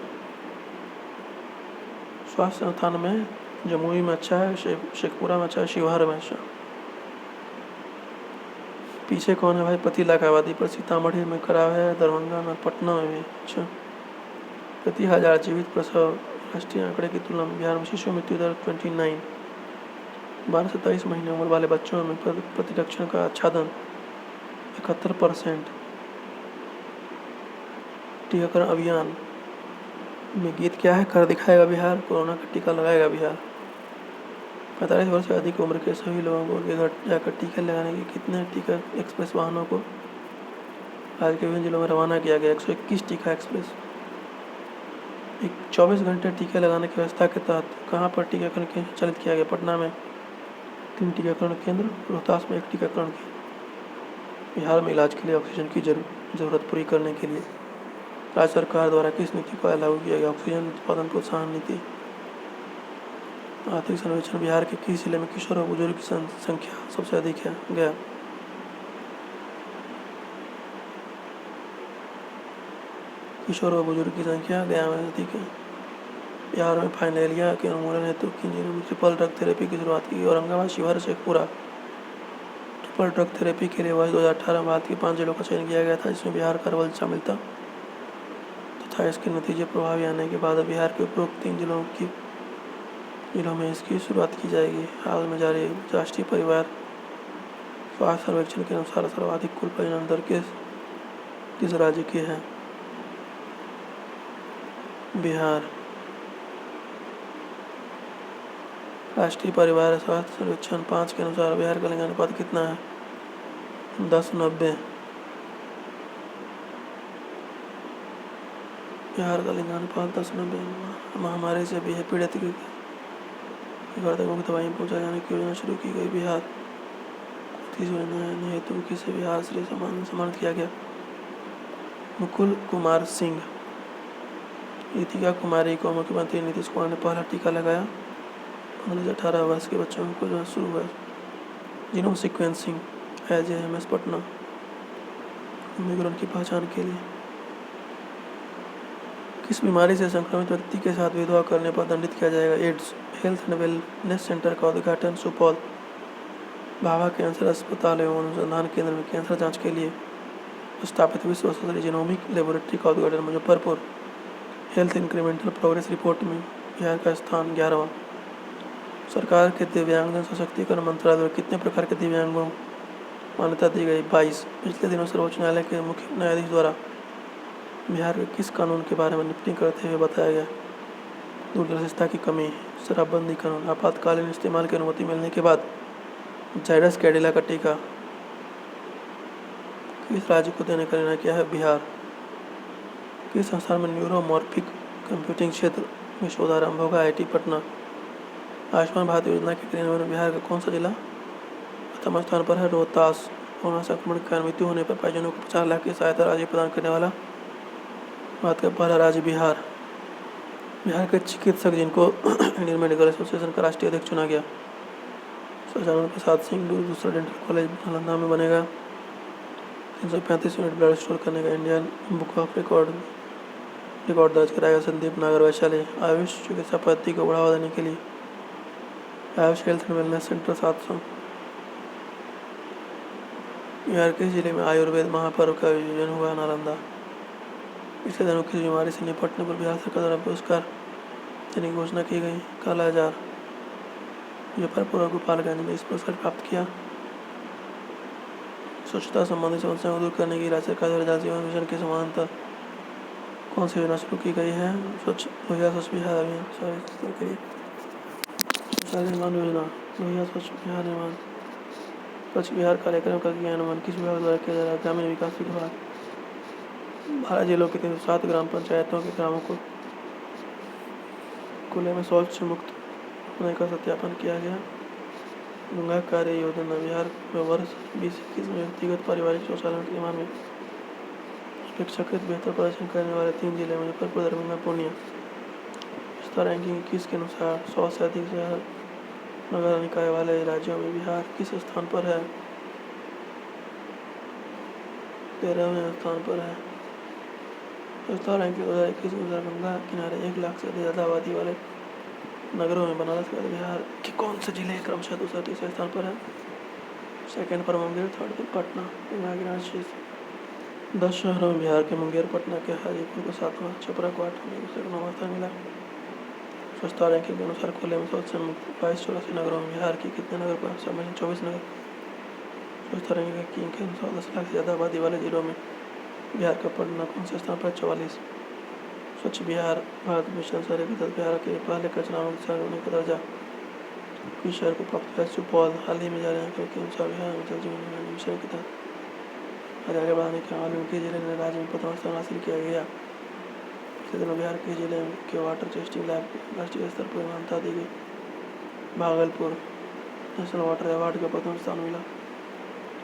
स्वास्थ्य संस्थान में जमुई में अच्छा है, शेखपुरा में अच्छा है, शिवहर में अच्छा। पीछे कौन है भाई? प्रति लाख आबादी पर सीतामढ़ी में खराब है, दरभंगा में, पटना में भी अच्छा। प्रति 1000 जीवित प्रसव राष्ट्रीय आंकड़े की तुलना में बिहार में शिशु मृत्यु दर 29। 12 से 23 महीने उम्र वाले बच्चों में प्रतिरक्षण का आच्छादन 71%। टीकाकरण अभियान में गीत क्या है? कर दिखाएगा बिहार, कोरोना का टीका लगाएगा बिहार। 45 वर्ष से अधिक उम्र के सभी लोगों को उनके घर जाकर टीका लगाने के कितने टीका एक्सप्रेस वाहनों को आज के विभिन्न जिलों में रवाना किया गया? 121 टीका एक्सप्रेस। 24 घंटे टीका लगाने की व्यवस्था के तहत कहाँ पर टीकाकरण केंद्र संचालित किया गया? पटना में 3 टीकाकरण केंद्र, रोहतास में 1 टीकाकरण केंद्र। बिहार में इलाज के लिए ऑक्सीजन की जरूरत पूरी करने के लिए राज्य सरकार द्वारा किस नीति को लागू किया गया? ऑक्सीजन उत्पादन प्रोत्साहन नीति। आर्थिक सर्वेक्षण, बिहार के किस जिले में किशोर और बुजुर्ग की संख्या सबसे अधिक है? गया। किशोर और बुजुर्ग की संख्या गया में अधिक है। बिहार में फाइलेरिया के उन्मूलन हेतु किन जिलों में ट्रिपल ड्रग थेरेपी की शुरुआत की? Aurangabad, Sheohar, Sheikhpura. Triple drug therapy के लिए वर्ष 2018 भारत के 5 जिलों का चयन किया गया था, जिसमें बिहार का अरवल शामिल था तथा इसके नतीजे प्रभावी आने के बाद बिहार के उपरोक्त 3 जिलों की जिलों में इसकी शुरुआत की जाएगी। हाल में जारी राष्ट्रीय परिवार स्वास्थ्य सर्वेक्षण के अनुसार सर्वाधिक कुल प्रजनन दर किस राज्य की है? बिहार। राष्ट्रीय परिवार स्वास्थ्य सर्वेक्षण 5 के अनुसार बिहार का लिंग अनुपात कितना है? 10:90। बिहार का लिंग अनुपात 10:90। महामारी से भी पीड़ित मुख्य दवाइयाँ पहुँचाए जाने की योजना शुरू की गई। बिहार 30 योजना हेतु किसे बिहार श्री सम्मानित किया गया? मुकुल कुमार सिंह। रितिका कुमारी को मुख्यमंत्री नीतीश कुमार ने पहला टीका लगाया। 15 से 18 वर्ष के बच्चों को शुरू हुआ genome sequencing AJMS Patna Omicron की पहचान के लिए। किस बीमारी से संक्रमित व्यक्ति के साथ भेदभाव करने पर दंडित किया जाएगा? AIDS. Health and wellness centre का उद्घाटन सुपौल। भाभा कैंसर अस्पताल एवं अनुसंधान केंद्र में कैंसर जांच के लिए स्थापित विश्व स्तरीय जीनोमिक लेबोरेटरी का उद्घाटन Muzaffarpur. Health incremental progress report में बिहार का स्थान 11वां। सरकार के दिव्यांगजन सशक्तिकरण मंत्रालय द्वारा कितने प्रकार के दिव्यांगों मान्यता दी गई? 22। पिछले दिनों सर्वोच्च न्यायालय के मुख्य न्यायाधीश द्वारा बिहार के किस कानून के बारे में टिप्पणी करते हुए बताया गया? दूरदर्शिता की कमी। शराबबंदी कानून। आपातकालीन इस्तेमाल की अनुमति मिलने के बाद जायडस कैडिला का टीका किस राज्य को देने का निर्णय किया है? बिहार। किस संस्थान में न्यूरोमॉर्फिक कंप्यूटिंग क्षेत्र में शोध आरंभ होगा? IIT पटना। आयुष्मान भारत योजना के क्रियान्वयन में बिहार का कौन सा जिला प्रथम स्थान पर है? रोहतास। कोरोना संक्रमण के कारण मृत्यु होने पर परिजनों को 50 लाख की सहायता राशि प्रदान करने वाला भारत का पहला राज्य बिहार। बिहार के चिकित्सक जिनको इंडियन मेडिकल एसोसिएशन का राष्ट्रीय अध्यक्ष चुना गया। सचानंद प्रसाद सिंह दूसरा डेंटल कॉलेज नालंदा में बनेगा। 335 यूनिट ब्लड स्टोर करने का इंडियन बुक ऑफ रिकॉर्ड दर्ज कराएगा संदीप नागर वैशाली। आयुष चिकित्सा पद्धति को बढ़ावा देने के लिए Ayush health and wellness centre 700। Bihar के जिले में आयुर्वेद महापर्व का आयोजन हुआ। नालंदा। पिछले दिनों किस बीमारी से निपटने पर बिहार सरकार द्वारा पुरस्कार देने की घोषणा की गई? कालाजार। मुजफ्फरपुर और गोपालगंज में इस पुरस्कार प्राप्त किया। स्वच्छता संबंधी समस्याओं को दूर करने की राज्य सरकार द्वारा जल जीवन मिशन के समानांतर कौन सी योजना शुरू की गई है? स्वच्छ बिहार अभियान के लिए निर्माण योजना। स्वच्छ बिहार निर्माण। स्वच्छ बिहार कार्यक्रम का क्रियान्वयन किस विभाग द्वारा किया जा रहा है? ग्रामीण विकास विभाग। 12 जिलों के 307 ग्राम पंचायतों के ग्रामों को खुले में शौच से मुक्त होने का सत्यापन किया गया। गंगा कार्य योजना। बिहार में वर्ष 2021 में व्यक्तिगत पारिवारिक शौचालयों के निर्माण में अपेक्षाकृत बेहतर प्रदर्शन करने वाले 3 जिले मुजफ्फरपुर, दरभंगा, पूर्णिया। स्टार रैंकिंग 21 के अनुसार 100 से अधिक शहर नगर निकाय वाले राज्यों में बिहार किस स्थान पर है? 13वें स्थान पर है। स्टार रैंकिंग 2021 के अनुसार गंगा किनारे 1 लाख से अधिक ज़्यादा आबादी वाले नगरों में बनारस के बाद बिहार के कौन से जिले क्रमशः दूसरा तीसरे स्थान पर है? सेकंड पर मुंगेर, थर्ड पर पटना। गंगा किनारे शेष 10 शहरों में बिहार के मुंगेर, पटना के हाजीपुर को 7वां, छपरा को 8वां, बेगूसराय को 9वां स्थान मिला। स्वच्छता रैंकिंग के अनुसार खुले में शौच से मुक्त 2284 नगरों में बिहार के कितने नगर पर शामिल हैं? 24 नगर। स्वच्छता रैंकिंग के अनुसार 10 लाख से ज़्यादा आबादी वाले जिलों में बिहार का पटना कौन से स्थान पर? 44। स्वच्छ बिहार भारत मिशन शहरी विकास बिहार के पहले कचरा मुक्त शहर होने का दर्जा किस शहर को प्राप्त किया? सुपौल। हाल ही में जारी आंकड़ों के अनुसार बिहार में जल जीवन मिशन के तहत आगे बढ़ाने के मामले में किस जिले ने राज्य में प्रथम स्थान हासिल किया गया? पिछले दिनों बिहार के जिले के वाटर टेस्टिंग लैब राष्ट्रीय स्तर पर मान्यता दी गई। भागलपुर। नेशनल वाटर अवार्ड का प्रथम स्थान मिला।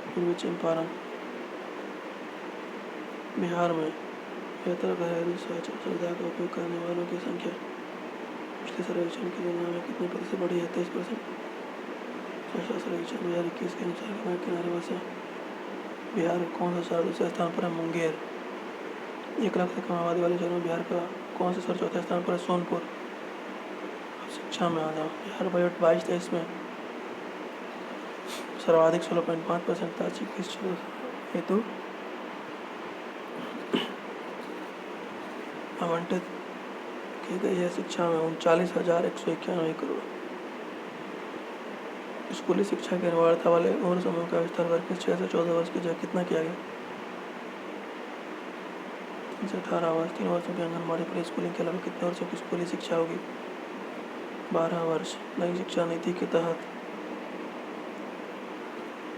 पूर्वी चंपारण। बिहार में बेहतर घरेलू सुविधा का उपयोग करने वालों की संख्या पिछले सर्वेक्षण की तुलना में कितने प्रतिशत बढ़ी है? 23%। स्वच्छता सर्वेक्षण 2021 के अनुसार गंगा किनारे बसे बिहार का कौन सा शहर दूसरे स्थान पर है? मुंगेर। 1 लाख से कम आबादी वाले शहरों में बिहार का कौन सा शहर चौथे स्थान पर है? सोनपुर। शिक्षा में आ जाओ। बिहार बजट 22-23 में सर्वाधिक 16.5% राशि किस हेतु आवंटित की गई है? शिक्षा में 39,191 करोड़। स्कूली शिक्षा की अनिवार्यता वाले उम्र समूह का विस्तार वर्ग 6 से 14 वर्ष की जगह कितना किया गया? 3 से 18 वर्ष। 3 वर्षों की आंगनबाड़ी प्री स्कूलिंग के अलावा कितने वर्षों की स्कूली शिक्षा होगी? 12 वर्ष। नई शिक्षा नीति के तहत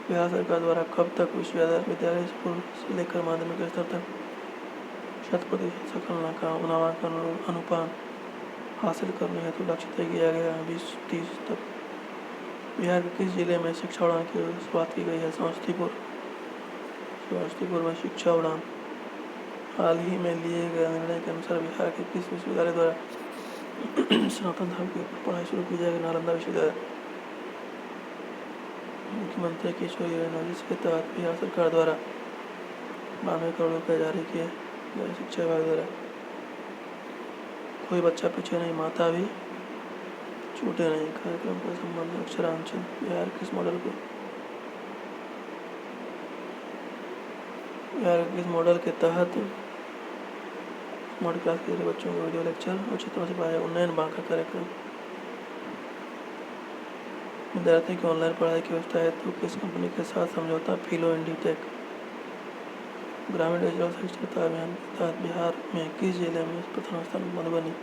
बिहार सरकार द्वारा कब तक विद्यालय स्कूल से लेकर माध्यमिक स्तर तक 100% सकल नामांकन अनुपात हासिल करने हेतु लक्ष्य तय किया गया है? 2030 तक। बिहार के किस जिले में शिक्षा उड़ान की शुरुआत की गई है? समस्तीपुर में शिक्षा उड़ान। हाल ही में लिए गए निर्णय के अनुसार बिहार के किस विश्वविद्यालय द्वारा सनातन धर्म की पढ़ाई शुरू की जाएगी? नालंदा विश्वविद्यालय। मुख्यमंत्री किशोर योजना जिसके तहत बिहार सरकार द्वारा 92 करोड़ रुपये जारी किए गए शिक्षा विभाग द्वारा। कोई बच्चा पीछे नहीं, माता भी छूटे नहीं कार्यक्रम का संबंध अक्षरांचल बिहार किस मॉडल के तहत स्मार्ट क्लास के जरिए बच्चों को वीडियो लेक्चर उचित से पढ़ाया? उन्नयन बांका कार्यक्रम। विद्यार्थी की ऑनलाइन पढ़ाई की व्यवस्था हेतु किस कंपनी के साथ समझौता? फिलो इंडीटेक। ग्रामीण डिजिटल साक्षरता अभियान के तहत बिहार में किस जिले में प्रथम स्थान? मधुबनी।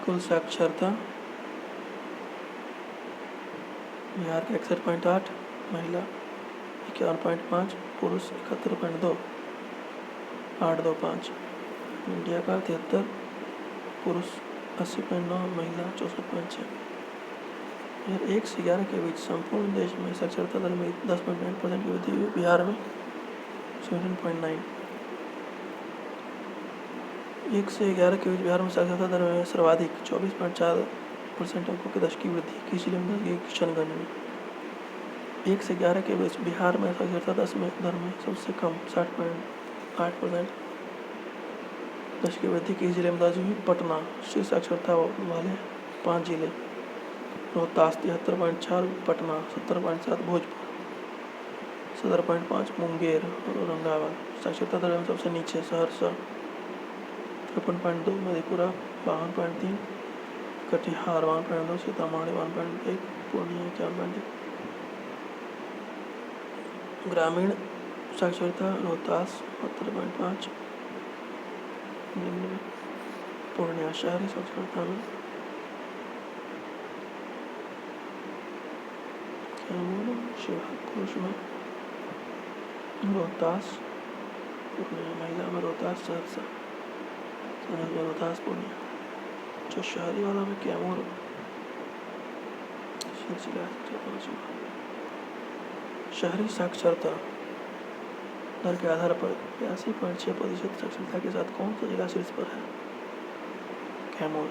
कुल साक्षरता बिहार का 61.8, महिला 51.5, पुरुष 71.2, 825। इंडिया का 73, पुरुष 80.9, महिला 64.6। 1 से 11 के बीच संपूर्ण देश में साक्षरता दर में 10.9% की वृद्धि हुई। बिहार में 17.9। 1 से 11 के बीच बिहार में साक्षरता दर में सर्वाधिक 24.4% अंकों के दशक की वृद्धि किस जिले में दर्ज की? किशनगंज में। 1 से 11 के बीच बिहार में साक्षरता दर में सबसे कम 60.8% दशक की वृद्धि किस जिले में दर्ज हुई? पटना। शीर्ष साक्षरता वाले 5 जिले: रोहतास 73.4, पटना 70.7, भोजपुर 70.5, मुंगेर और औरंगाबाद। साक्षरता दर में सबसे नीचे सहरसा 53.2, मधेपुरा 52.3, कटिहार 52.2, सीतामढ़ी 51.1, पूर्णिया 51.1। ग्रामीण साक्षरता रोहतास 72.5, पूर्णिया। शहरी साक्षरता में पुरुष में रोहतास, पूर्णिया। महिला में रोहतास, सहरसा, रोहतास, पूर्णिया। जो शहरी वाला में कैमूर, शहरी साक्षरता दर के आधार पर 82.6% साक्षरता के साथ कौन सा जिला शीर्ष पर है? कैमूर।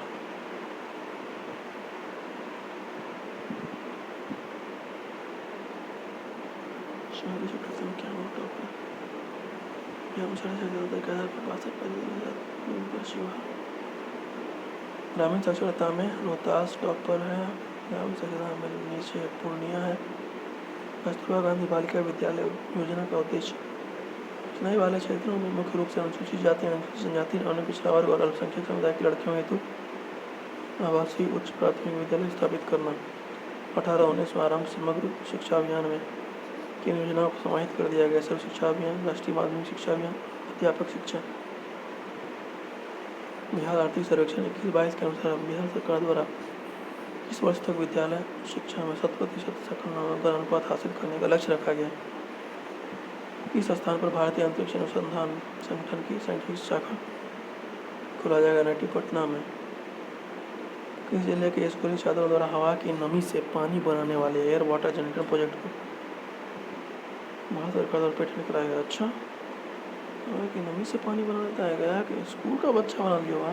शहरी साक्षरता में कैमूर टॉप है। शहरी साक्षरता के आधार पर 62%। ग्रामीण साक्षरता में रोहतास टॉप पर है। ग्रामीण साक्षरता में नीचे पूर्णिया है। कस्तूरबा गांधी बालिका विद्यालय योजना का उद्देश्य चुनाई वाले क्षेत्रों में मुख्य रूप से अनुसूचित जाति, अनुसूचित जनजाति, अन्य पिछड़ा वर्ग और अल्पसंख्यक समुदाय की लड़कियों हेतु आवासीय उच्च प्राथमिक विद्यालय स्थापित करना। 18-19 में आरंभ समग्र शिक्षा अभियान में किन योजनाओं को समाहित कर दिया गया? सर्व शिक्षा अभियान, राष्ट्रीय माध्यमिक शिक्षा अभियान, अध्यापक शिक्षा। बिहार आर्थिक सर्वेक्षण 21-22 के अनुसार बिहार सरकार द्वारा इस वर्ष तक विद्यालय शिक्षा में 100% सकल नामांकन अनुपात हासिल करने का लक्ष्य रखा गया। इस स्थान पर भारतीय अंतरिक्ष अनुसंधान संगठन की साइंटिफिक शाखा खोला जाएगा? NIT पटना में। किस जिले के स्कूली छात्रों द्वारा हवा की नमी से पानी बनाने वाले एयर वाटर जनरेटर प्रोजेक्ट को भारत सरकार द्वारा पेटेंट कराया गया? अच्छा, हवा की नमी से पानी बनाता है गया कि स्कूल का बच्चा बना लिया हुआ।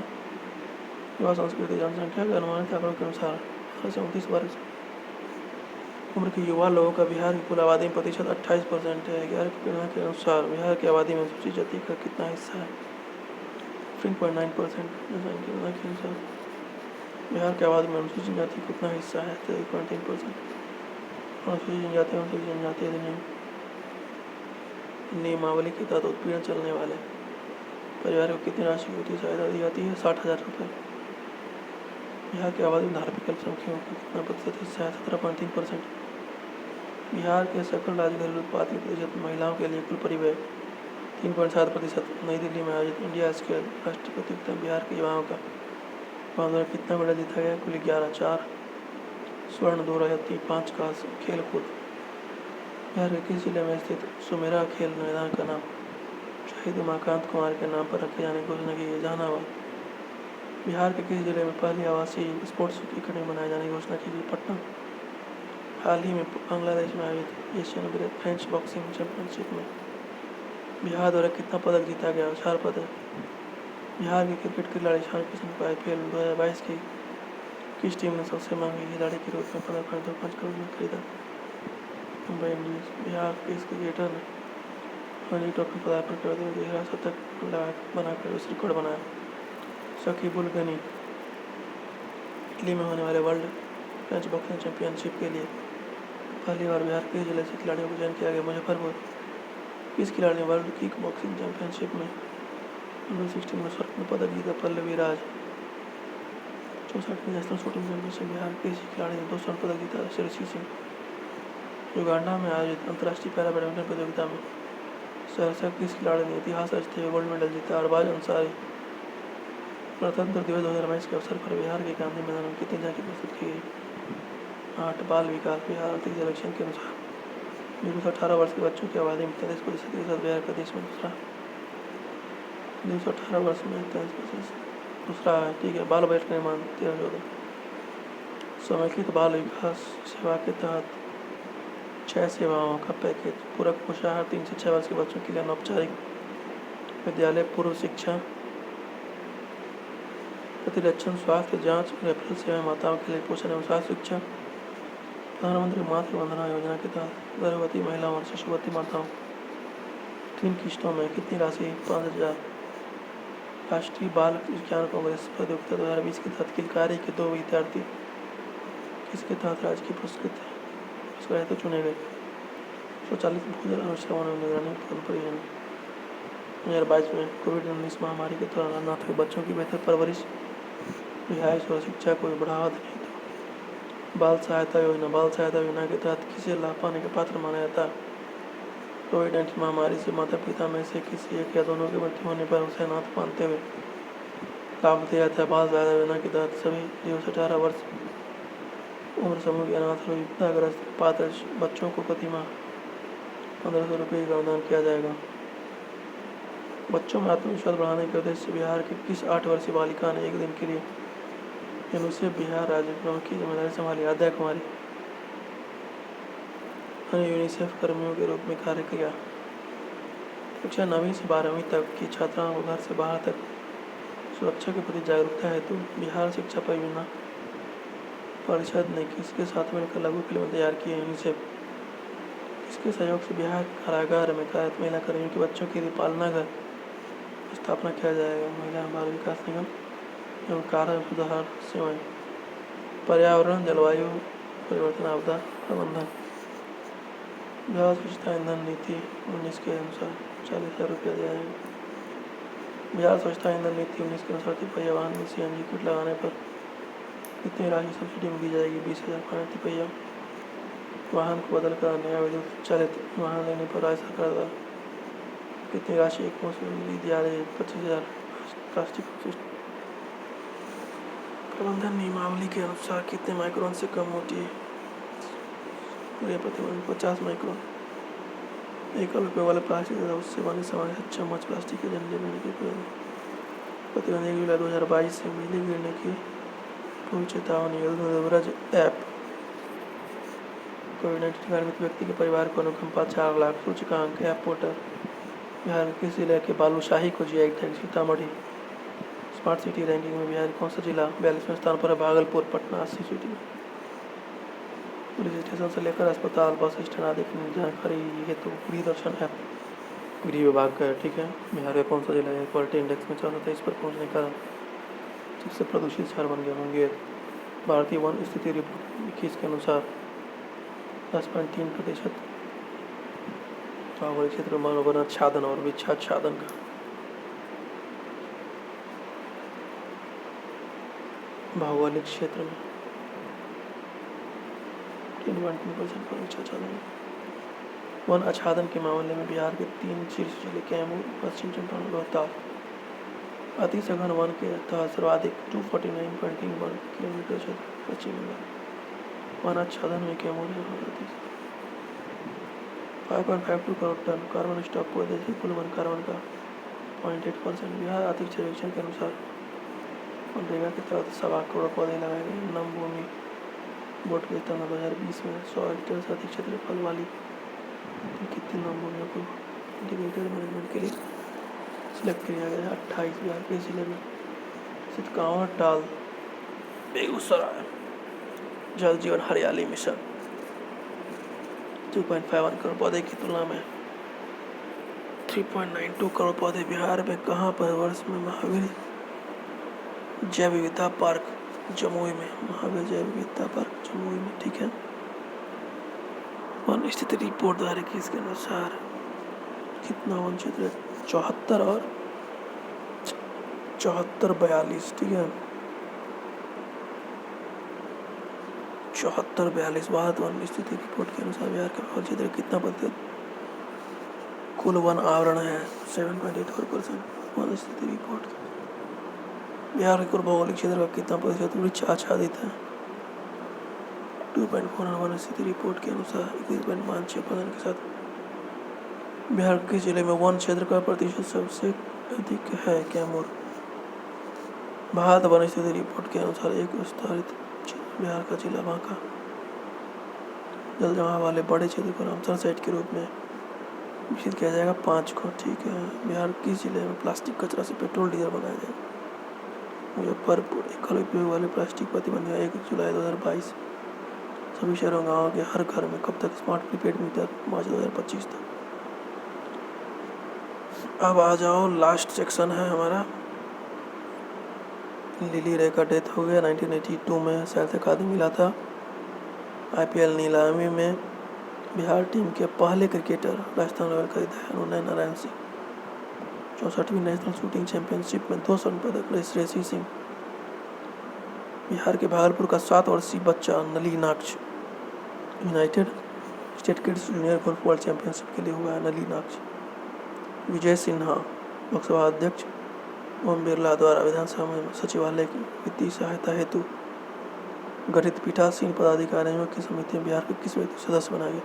युवा संस्कृति जनसंख्या के अनुमानित आंकड़ों के अनुसार 29 वर्ष उम्र के युवा लोगों का बिहार की कुल आबादी में प्रतिशत 28% है। 11 की गणना के अनुसार बिहार की आबादी में अनुसूचित जाति का कितना हिस्सा है? 3.9%। जनसंख्या के अनुसार बिहार की आबादी में अनुसूचित जाति का कितना हिस्सा है? 3.3%। अनुसूचित जनजाति अनुसूचित जनजाति अधिनियम नियमावली के तहत उत्पीड़न चलने वाले परिवार को कितनी राशि की वित्तीय सहायता दी जाती है? 60,000 रुपये। बिहार की आबादी में धार्मिक अल्पसंख्यकों का कितना प्रतिशत हिस्सा है? 17.3%। बिहार के सकल राज्य घरेलू उत्पाद के प्रतिशत महिलाओं के लिए कुल परिव्यय 3.7%। नई दिल्ली में आयोजित इंडिया स्केल राष्ट्रीय प्रतियोगिता में बिहार के युवाओं द्वारा कितना मेडल जीता गया? कुल 11। 4 स्वर्ण, 2 रजत, 5 कांस्य। खेलकूद। बिहार के किस जिले में स्थित सुमेरा खेल मैदान का नाम शहीद उमाकांत कुमार के नाम पर रखे जाने की घोषणा की गई? जहानाबाद। बिहार के किस जिले में पहली आवासीय स्पोर्ट्स एकेडमी बनाए जाने की घोषणा की गई? पटना। हाल ही में बांग्लादेश में आयोजित एशियन फ्रेंच बॉक्सिंग चैंपियनशिप में बिहार द्वारा कितना पदक जीता गया? 4 पदक। बिहार के क्रिकेट खिलाड़ी ईशान किशन को IPL 2022 की किस टीम ने सबसे महंगे खिलाड़ी के रूप में 15.25 करोड़ में खरीदा? मुंबई इंडियंस। बिहार के इस क्रिकेटर ने रणजी ट्रॉफी पदार्पण करते हुए 11 शतक बनाकर उस रिकॉर्ड बनाया। शकीबुल गनी। इटली में होने वाले वर्ल्ड फ्रेंच बॉक्सिंग चैंपियनशिप के लिए पहली बार बिहार के जिले से खिलाड़ियों को चयन किया गया? मुजफ्फरपुर। किस खिलाड़ी ने वर्ल्ड किक बॉक्सिंग चैंपियनशिप में अंडर 16 में स्वर्ण पदक जीता? पल्लवी राज। 64वीं नेशनल शूटिंग चैंपियनशिप बिहार के किसी खिलाड़ी ने 2 स्वर्ण पदक जीता? ऋषि सिंह। युगांडा में आयोजित अंतर्राष्ट्रीय पैरा बैडमिंटन प्रतियोगिता में सहरसा किस खिलाड़ी ने इतिहास रचते हुए गोल्ड मेडल जीता? अरबाज अंसारी। गणतंत्र दिवस 2022 के अवसर पर बिहार के गांधी मैदान में कितनी झांकी प्रस्तुत की गई? 8। बाल विकास। बिहार आर्थिक सर्वेक्षण के अनुसार 0 से 18 वर्ष के बच्चों की आबादी में 33% के साथ बिहार का देश में दूसरा 0 से 18 वर्ष में 33% दूसरा है। ठीक है। बाल बजट का निर्माण 13-14। समेकित बाल विकास सेवा के तहत 6 सेवाओं का पैकेज पूरक पोषाहार 3 से 6 वर्ष के बच्चों के लिए अनौपचारिक विद्यालय पूर्व शिक्षा प्रतिरक्षण स्वास्थ्य जांच रेफरल सेवाएं माताओं के लिए पोषण एवं स्वास्थ्य शिक्षा प्रधानमंत्री मातृ वंदना योजना के तहत गर्भवती महिलाओं और शिशुवती माताओं 3 किश्तों में कितनी राशि? 5,000। राष्ट्रीय बाल विज्ञान कांग्रेस प्रतियोगिता 2020 के तहत किलकारी के 2 विद्यार्थी किसके तहत राजकीय पुरस्कृत चुने गए? स्वचालित भूजल अनुश्रवण एवं निगरानी उपकरण परियोजना 2022 में कोविड-19 महामारी के दौरान अनाथ हुए बच्चों की बेहतर परवरिश रिहाइश और शिक्षा को बढ़ावा देने हेतु बाल सहायता योजना के तहत किसे लाभ पाने के पात्र माना जाता है? कोविड-19 महामारी से माता पिता में से किसी एक या दोनों की मृत्यु होने पर उसे अनाथ मानते हुए लाभ दिया जाता है। बाल सहायता योजना के तहत सभी 0 से 18 वर्ष उम्र समूह के अनाथ और विपदाग्रस्त पात्र बच्चों को प्रति माह 1500 रुपये का अनुदान किया जाएगा। बच्चों में आत्मविश्वास बढ़ाने के उद्देश्य से बिहार की किस 8 वर्षीय बालिका ने 1 दिन के लिए यूनिसेफ बिहार राज्य प्रमुख की जिम्मेदारी संभाली? आद्या कुमारी ने यूनिसेफ कर्मियों के रूप में कार्य किया। कक्षा 9वीं से 12वीं तक की छात्राओं को घर से बाहर तक सुरक्षा के प्रति जागरूकता हेतु बिहार शिक्षा परियोजना परिषद ने किसके साथ मिलकर लघु फिल्म तैयार की है? यूनिसेफ। इसके सहयोग से बिहार कारागार में कार्यरत महिला कर्मियों के बच्चों के लिए पालना घर स्थापना किया जाएगा। महिला बाल विकास निगम एवं कारा सुधार सेवाएं। पर्यावरण जलवायु परिवर्तन आपदा प्रबंधन बिहार स्वच्छता ईंधन नीति 19 के अनुसार 40,000 रुपया दिया जाएगा। बिहार स्वच्छता ईंधन नीति 19 के अनुसार तिपहिया वाहन में CNG किट लगाने पर कितनी राशि सब्सिडी में दी जाएगी? 20,000 तिपहिया वाहन को बदलकर नया विद्युत चालित वाहन लेने पर राज्य सरकार द्वारा कितनी राशि एक मुश्त दी जा रही है? 25,000। प्लास्टिक अपशिष्ट प्रबंधन नियमावली के अनुसार कितने माइक्रोन से कम मोटी प्रतिबंध 50 माइक्रोन एकल उपयोग वाले प्लास्टिक तथा उससे बने सामान चम्मच प्लास्टिक के झंडे लेने के प्रतिबंध 1 जुलाई 2022 से बिजली गिरने की पूर्व चेतावनी। ब्रज ऐप कोविड-19 संक्रमित व्यक्ति के परिवार को अनुकंपा 4 लाख सूचकांक ऐप पोर्टल बिहार के किस जिले के बालूशाही को GI tag? Sitamarhi. Smart city ranking में बिहार कौन सा जिला 42वें स्थान पर है? Bhagalpur. Patna 80 city. Police station से लेकर अस्पताल बस स्टैंड आदि की जानकारी हेतु गृह दर्शन ऐप गृह विभाग का है। ठीक है। बिहार का कौन सा जिला है क्वालिटी इंडेक्स में 423 पर पहुंचने का सबसे प्रदूषित शहर बन गया? मुंगेर। भारतीय वन स्थिति रिपोर्ट 21 के अनुसार 10.3% बाहुबली क्षेत्र में वन आच्छादन और वृक्षाच्छादन का भौगोलिक क्षेत्र में 3.2% परीक्षा चलेगी। वन आच्छादन के मामले में बिहार के 3 शीर्ष जिले कैमूर, पश्चिम चंपारण, रोहतास अति सघन वन के तहत सर्वाधिक 249.31 किलोमीटर क्षेत्र पश्चिम बंगाल। वन आच्छादन में कैमूर है और 5.52 करोड़ टन कार्बन स्टॉक पौधे से कुल वन कार्बन का 0.8%। बिहार आर्थिक सर्वेक्षण के अनुसार मनरेगा के तहत 1.25 करोड़ पौधे लगाए गए। नम भूमि बोर्ड के स्थान 2020 में 100 हेक्टेयर से अधिक क्षेत्रफल वाली कितनी नम भूमियों को इंटीग्रेटेड मैनेजमेंट के लिए सिलेक्ट किया गया है। 28 बिहार के जिले में स्थित कांवरटाल, बेगूसराय जल जीवन हरियाली मिशन 2.51 करोड़ पौधे की तुलना में 3.92 करोड़ पौधे बिहार में कहाँ पर वर्ष में महावीर जैव विविधता पार्क जमुई में, महावीर जैव विविधता पार्क जमुई में, ठीक है। वन स्थिति रिपोर्ट 2021 के अनुसार कितना वन क्षेत्र है? 74 और 42, ठीक है। 74-42 भारत वन स्थिति रिपोर्ट के अनुसार बिहार का वन क्षेत्र कितना प्रतिशत कुल वन आवरण है? 7.84%। वन स्थिति रिपोर्ट बिहार के कुल भौगोलिक क्षेत्र का कितना प्रतिशत वृक्ष आच्छादित है? 2.4। वन स्थिति रिपोर्ट के अनुसार 21.56% के साथ बिहार के जिले में वन क्षेत्र का प्रतिशत सबसे अधिक है कैमूर। भारत वन स्थिति रिपोर्ट के अनुसार एक विस्तारित बिहार का जिला बांका जल जमाव वाले बड़े क्षेत्र को रामसर साइट के रूप में विकसित किया जाएगा 5 को, ठीक है। बिहार किस जिले में प्लास्टिक कचरा से पेट्रोल डीजल बनाया जाएगा? मुजफ्फरपुर। एकल उपयोग वाले प्लास्टिक प्रतिबंध 1 जुलाई 2022 सभी शहरों गाँव के हर घर में कब तक स्मार्ट प्रीपेड मीटर? मार्च 2025 तक। अब आ जाओ, लास्ट सेक्शन है हमारा। लिली रे का डेथ हो गया 1982 में, सेल से खादी मिला था। IPL नीलामी में बिहार टीम के पहले क्रिकेटर राजस्थान रॉयल का विधायक उदय नारायण सिंह। 64वीं नेशनल शूटिंग चैंपियनशिप में 2 स्वर्ण पदक श्रेयसी सिंह। बिहार के भागलपुर का 7 वर्षीय बच्चा Nalinaksh United State kids junior golf world championship के लिए हुआ है नलिनाक्ष। विजय सिन्हा लोकसभा अध्यक्ष ओम बिरला द्वारा विधानसभा में सचिवालय की वित्तीय सहायता हेतु गठित पीठासीन पदाधिकारियों की समिति में बिहार के किस व्यक्ति सदस्य बनाया गया?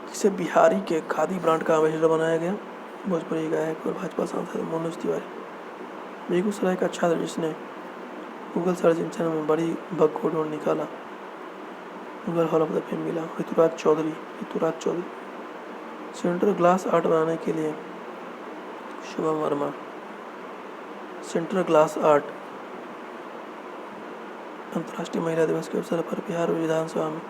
किसे बिहारी के खादी ब्रांड का एम्बेसडर बनाया गया? भोजपुरी गायक और भाजपा सांसद मनोज तिवारी। बेगूसराय का छात्र जिसने गूगल सर्च इंजन में बड़ी बग को ढूंढ निकाला, Google hall of the fame मिला। Rituraj Chaudhary. Central glass art बनाने के लिए Shubham Verma. Central glass art अंतर्राष्ट्रीय महिला दिवस के अवसर पर बिहार विधानसभा में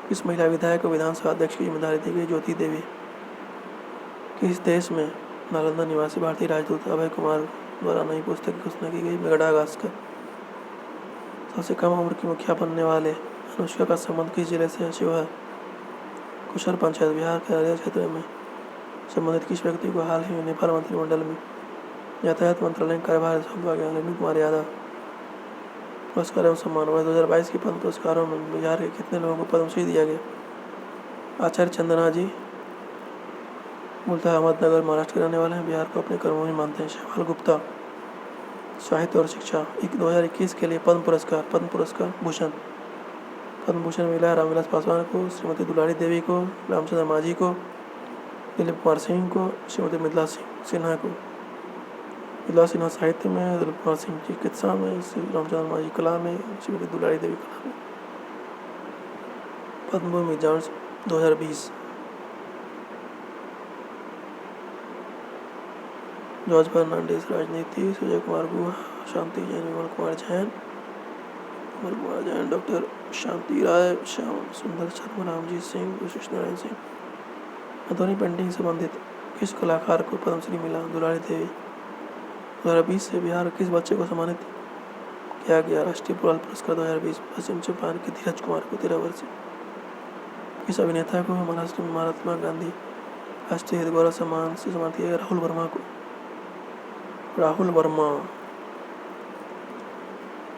किस महिला विधायक को विधानसभा अध्यक्ष की जिम्मेदारी दी गई? ज्योति देवी। किस देश में नालंदा निवासी भारतीय राजदूत अभय कुमार द्वारा नई पुस्तक की घोषणा की गई? मेडागास्कर। सबसे कम उम्र की मुखिया बनने वाले अनुष्का का संबंध किस जिले से है? शिवहर। कुशल पंचायत बिहार के अररिया क्षेत्र में संबंधित किस व्यक्ति को हाल ही में नेपाल मंत्रिमंडल में यातायात मंत्रालय का कार्यभार सौंपा गया? रेणु कुमार यादव। पुरस्कार एवं सम्मान 2022 के पद्म पुरस्कारों में बिहार के कितने लोगों को पद्मश्री दिया गया? आचार्य चंदना जी मूलतः अहमदनगर महाराष्ट्र के रहने वाले हैं। बिहार को अपने कर्मभूमि मानते हैं। शैवाल गुप्ता साहित्य और शिक्षा 2021 के लिए पद्म पुरस्कार भूषण पद्म भूषण मिला है रामविलास पासवान को, श्रीमती दुलारी देवी को, रामचंद्र माझी को, दिलीप कुमार सिंह को, श्रीमती मृदुला सिन्हा को। मृदुला सिन्हा साहित्य में, दिलीप कुमार सिंह चिकित्सा में, श्री रामचंद्र माझी कला में, श्रीमती दुलारी देवी कला में। पद्म भूमि जॉर्ज 2020। जॉर्ज फर्नांडिस राजनीति, सुजय कुमार गुहा, शांति जैन, विमल कुमार जैन, डॉक्टर शांति राय, श्याम सुंदर शर्मा, रामजीत सिंह, विशिष्ट नारायण सिंह। अधूरी पेंटिंग संबंधित किस कलाकार को पद्मश्री मिला? दुलारी देवी। 2020 से बिहार के किस बच्चे को सम्मानित किया गया? राष्ट्रीय बाल पुरस्कार 2020 पश्चिम चंपारण के धीरज कुमार को 13 वर्ष। किस अभिनेता को महाराष्ट्र में महात्मा गांधी राष्ट्रीय हित गौरव सम्मान से सम्मानित किया गया? राहुल वर्मा।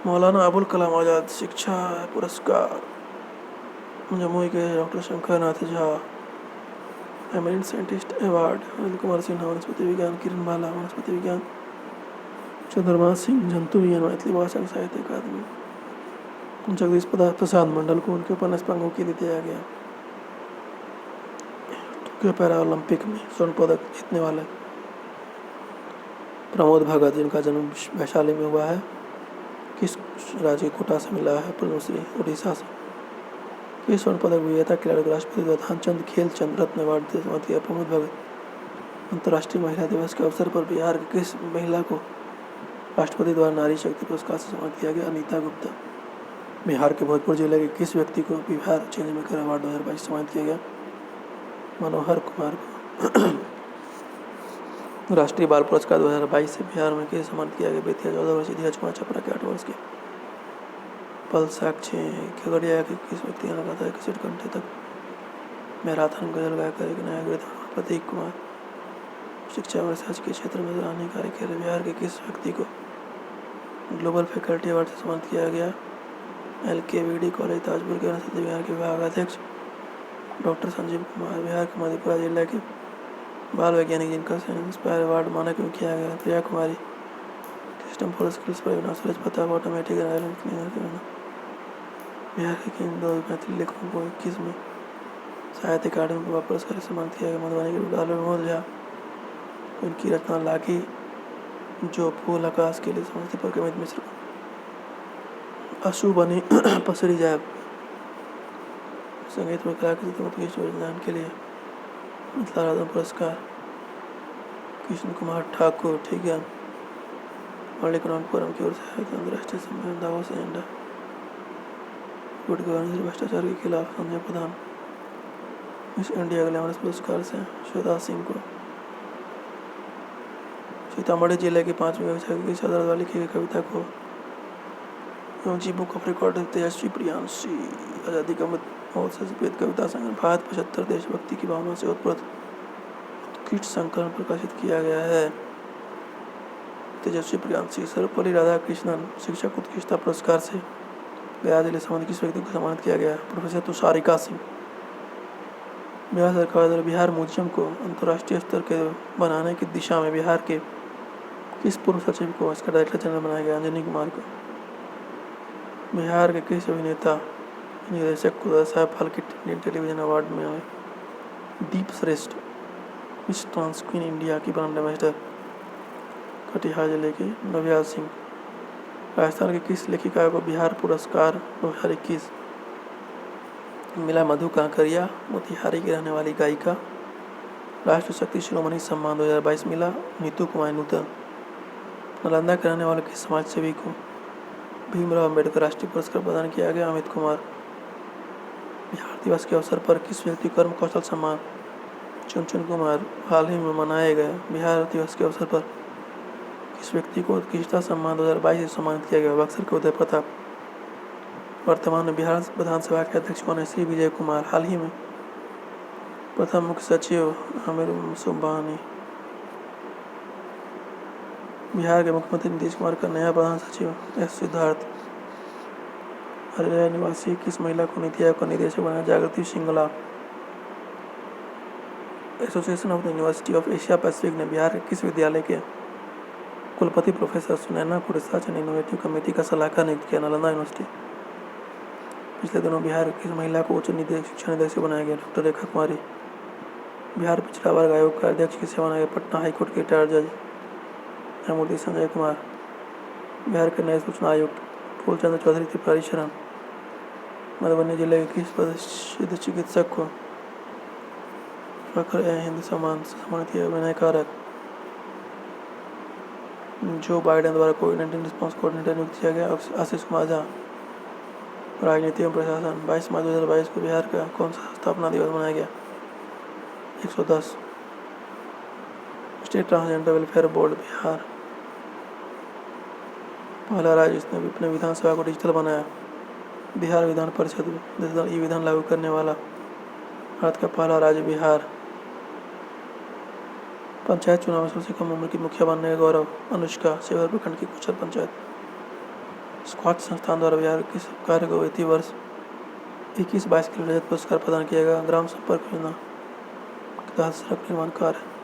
मौलाना अबुल कलाम आज़ाद शिक्षा पुरस्कार, जमुई के doctor Shankar Nath Jha एमरिट scientist award, Anil Kumar Sinha वनस्पति विज्ञान, किरण बाला वनस्पति विज्ञान, चंद्रमा सिंह जंतु विज्ञान मैथिली भाषा साहित्य अकादमी, जगदीश प्रसाद मंडल को उनके उपन्यास पंगों के लिए दिया गया। टोक्यो पैरा ओलंपिक में स्वर्ण पदक जीतने वाले प्रमोद भगत, जिनका जन्म वैशाली में हुआ है, किस राज्य कोटा से मिला है? पद्मश्री उड़ीसा से। किस स्वर्ण पदक विजेता खिलाड़ी को राष्ट्रपति द्वारा ध्यानचंद खेलचंद रत्न अवार्ड से सम्मानित किया? प्रमोद भगत। अंतर्राष्ट्रीय महिला दिवस के अवसर पर बिहार की किस महिला को राष्ट्रपति द्वारा नारी शक्ति पुरस्कार से सम्मानित किया गया? अनीता गुप्ता। बिहार के भोजपुर जिले के किस व्यक्ति को बिहार चेंज मेकर अवार्ड 2022 सम्मानित किया गया? मनोहर कुमार को। राष्ट्रीय बाल पुरस्कार 2022 से बिहार में किसे सम्मानित किया गया? बेतिया 14 वर्षीय धीरज कुमार छपरा के 8 वर्ष के। पल साक्षी खगड़िया के किस व्यक्ति ने लगातार 61 घंटे तक मैराथन गजल गाकर एक नया कीर्तिमान? प्रतीक कुमार। शिक्षा और रिसर्च के क्षेत्र में सराहनीय कार्य के लिए बिहार के किस व्यक्ति को ग्लोबल फैकल्टी अवार्ड से सम्मानित किया गया? LKVD कॉलेज ताजपुर के वनस्पति विज्ञान के विभाग अध्यक्ष डॉक्टर संजीव कुमार। बिहार के मधेपुरा जिला के बाल वैज्ञानिक जिनका इंस्पायर अवार्ड माना क्यों किया गया? Priya Kumari. System for skills पर सूरज प्रताप ऑटोमेटिक बिहार के किन 2 मैथिली लेखकों को 21 में साहित्य अकादमी को पुरस्कार से सम्मानित किया गया? मधुबनी के डॉक्टर प्रमोद झा। उनकी रचना लागी जो फूल आकाश के लिए समझते पर कमित मिश्र को अशु बनी पसरी जाए। संगीत में कला के उत्कृष्ट योगदान के लिए मिथिला रत्न पुरस्कार कृष्ण कुमार ठाकुर। ठीक है। वर्ल्ड इकोनॉमिक फोरम की ओर से अंतर्राष्ट्रीय सम्मेलन दावोस एजेंडा गुड गवर्नेंस भ्रष्टाचार के खिलाफ संजय प्रधान। मिस इंडिया ग्लैमरस पुरस्कार से श्वेता सिंह को। सीतामढ़ी जिले के 5वीं कक्षा की सदर वाली लिखी गई कविता को यूजी बुक ऑफ रिकॉर्ड तेजस्वी प्रियांशी। आज़ादी का महोत्सव से प्रेरित कविता संग्रह भारत 75 देशभक्ति की भावना से उत्प्रोत उत्कृष्ट संकलन प्रकाशित किया गया है। तेजस्वी प्रियांशी। सर्वपल्ली राधाकृष्णन शिक्षक उत्कृष्टता पुरस्कार से गया जिले संबंधित किस व्यक्ति को सम्मानित किया गया? प्रोफेसर तुषारिका सिंह। बिहार सरकार द्वारा बिहार म्यूजियम को अंतर्राष्ट्रीय स्तर के बनाने की दिशा में बिहार के किस पूर्व सचिव को इसका डायरेक्टर जनरल बनाया गया? अंजनी कुमार को। बिहार के किस अभिनेता निर्देशक को Saheb Phalke Indian television award में आए? दीप श्रेष्ठ। मिस ट्रांस क्वीन इंडिया की ब्रांड एम्बेसडर कटिहार जिले के नव्या सिंह। राजस्थान के किस लेखिका को बिहार पुरस्कार 2021 मिला? मधु कांकरिया। मोतिहारी की रहने वाली गायिका। राष्ट्र शक्ति शिरोमणि सम्मान 2022 मिला नीतू कुमार नूतन। नालंदा के रहने वाले किस समाज सेवी को भीमराव अम्बेडकर राष्ट्रीय पुरस्कार प्रदान किया गया? अमित कुमार। बिहार दिवस के अवसर पर किस व्यक्ति कर्म कौशल सम्मान चुनचुन कुमार हाल ही में मनाए गए? बिहार दिवस के अवसर पर किस व्यक्ति को उत्कृष्टता सम्मान 2022 से सम्मानित किया गया? बक्सर के उदय प्रताप। वर्तमान में बिहार विधानसभा के अध्यक्ष कौन है? श्री विजय कुमार। हाल ही में प्रथम मुख्य सचिव आमिर सुबहानी। बिहार के मुख्यमंत्री नीतीश कुमार का नया प्रधान सचिव एस सिद्धार्थ। हरियाणा निवासी किस महिला को नीति आयोग का निदेशक बनाया? जागृति Singla. Association of the university of Asia Pacific ने बिहार के किस विद्यालय के कुलपति प्रोफेसर सुनैना को रिसर्च एंड इनोवेटिव कमेटी का सलाहकार नियुक्त किया? नालंदा यूनिवर्सिटी। पिछले दिनों बिहार की किस महिला को उच्च शिक्षा निदेशक बनाया गया? डॉक्टर रेखा कुमारी। बिहार पिछड़ा वर्ग आयोग का अध्यक्ष की सेवा बनाया गया? पटना हाईकोर्ट के रिटायर्ड जज न्यायमूर्ति संजय कुमार। बिहार के नए सूचना आयुक्त फूलचंद चौधरी त्रिपुरारी शरण। मधुबनी जिले के किस प्रसिद्ध चिकित्सक को फखर ए हिंद सम्मान से सम्मानित किया? विनय कारक। जो बाइडेन द्वारा कोविड-19 रिस्पॉन्स कोऑर्डिनेटर नियुक्त किया गया? आशीष कुमार झा। राजनीति एवं प्रशासन। 22 मार्च 2022 को बिहार का कौन सा स्थापना दिवस मनाया गया? 110। State transgender welfare board Bihar. पहला राज्य जिसने अपने विधानसभा को डिजिटल बनाया? बिहार विधान परिषद डिजिटल ई विधान लागू करने वाला भारत का पहला राज्य बिहार। पंचायत चुनाव में सबसे कम उम्र की मुखिया बनने का गौरव? अनुष्का। सेवर प्रखंड की कुशल पंचायत स्कॉच संस्थान द्वारा बिहार के कार्य को वित्तीय वर्ष 21-22 के लिए रजत पुरस्कार प्रदान किया गया। ग्राम संपर्क योजना के तहत सड़क निर्माण कार्य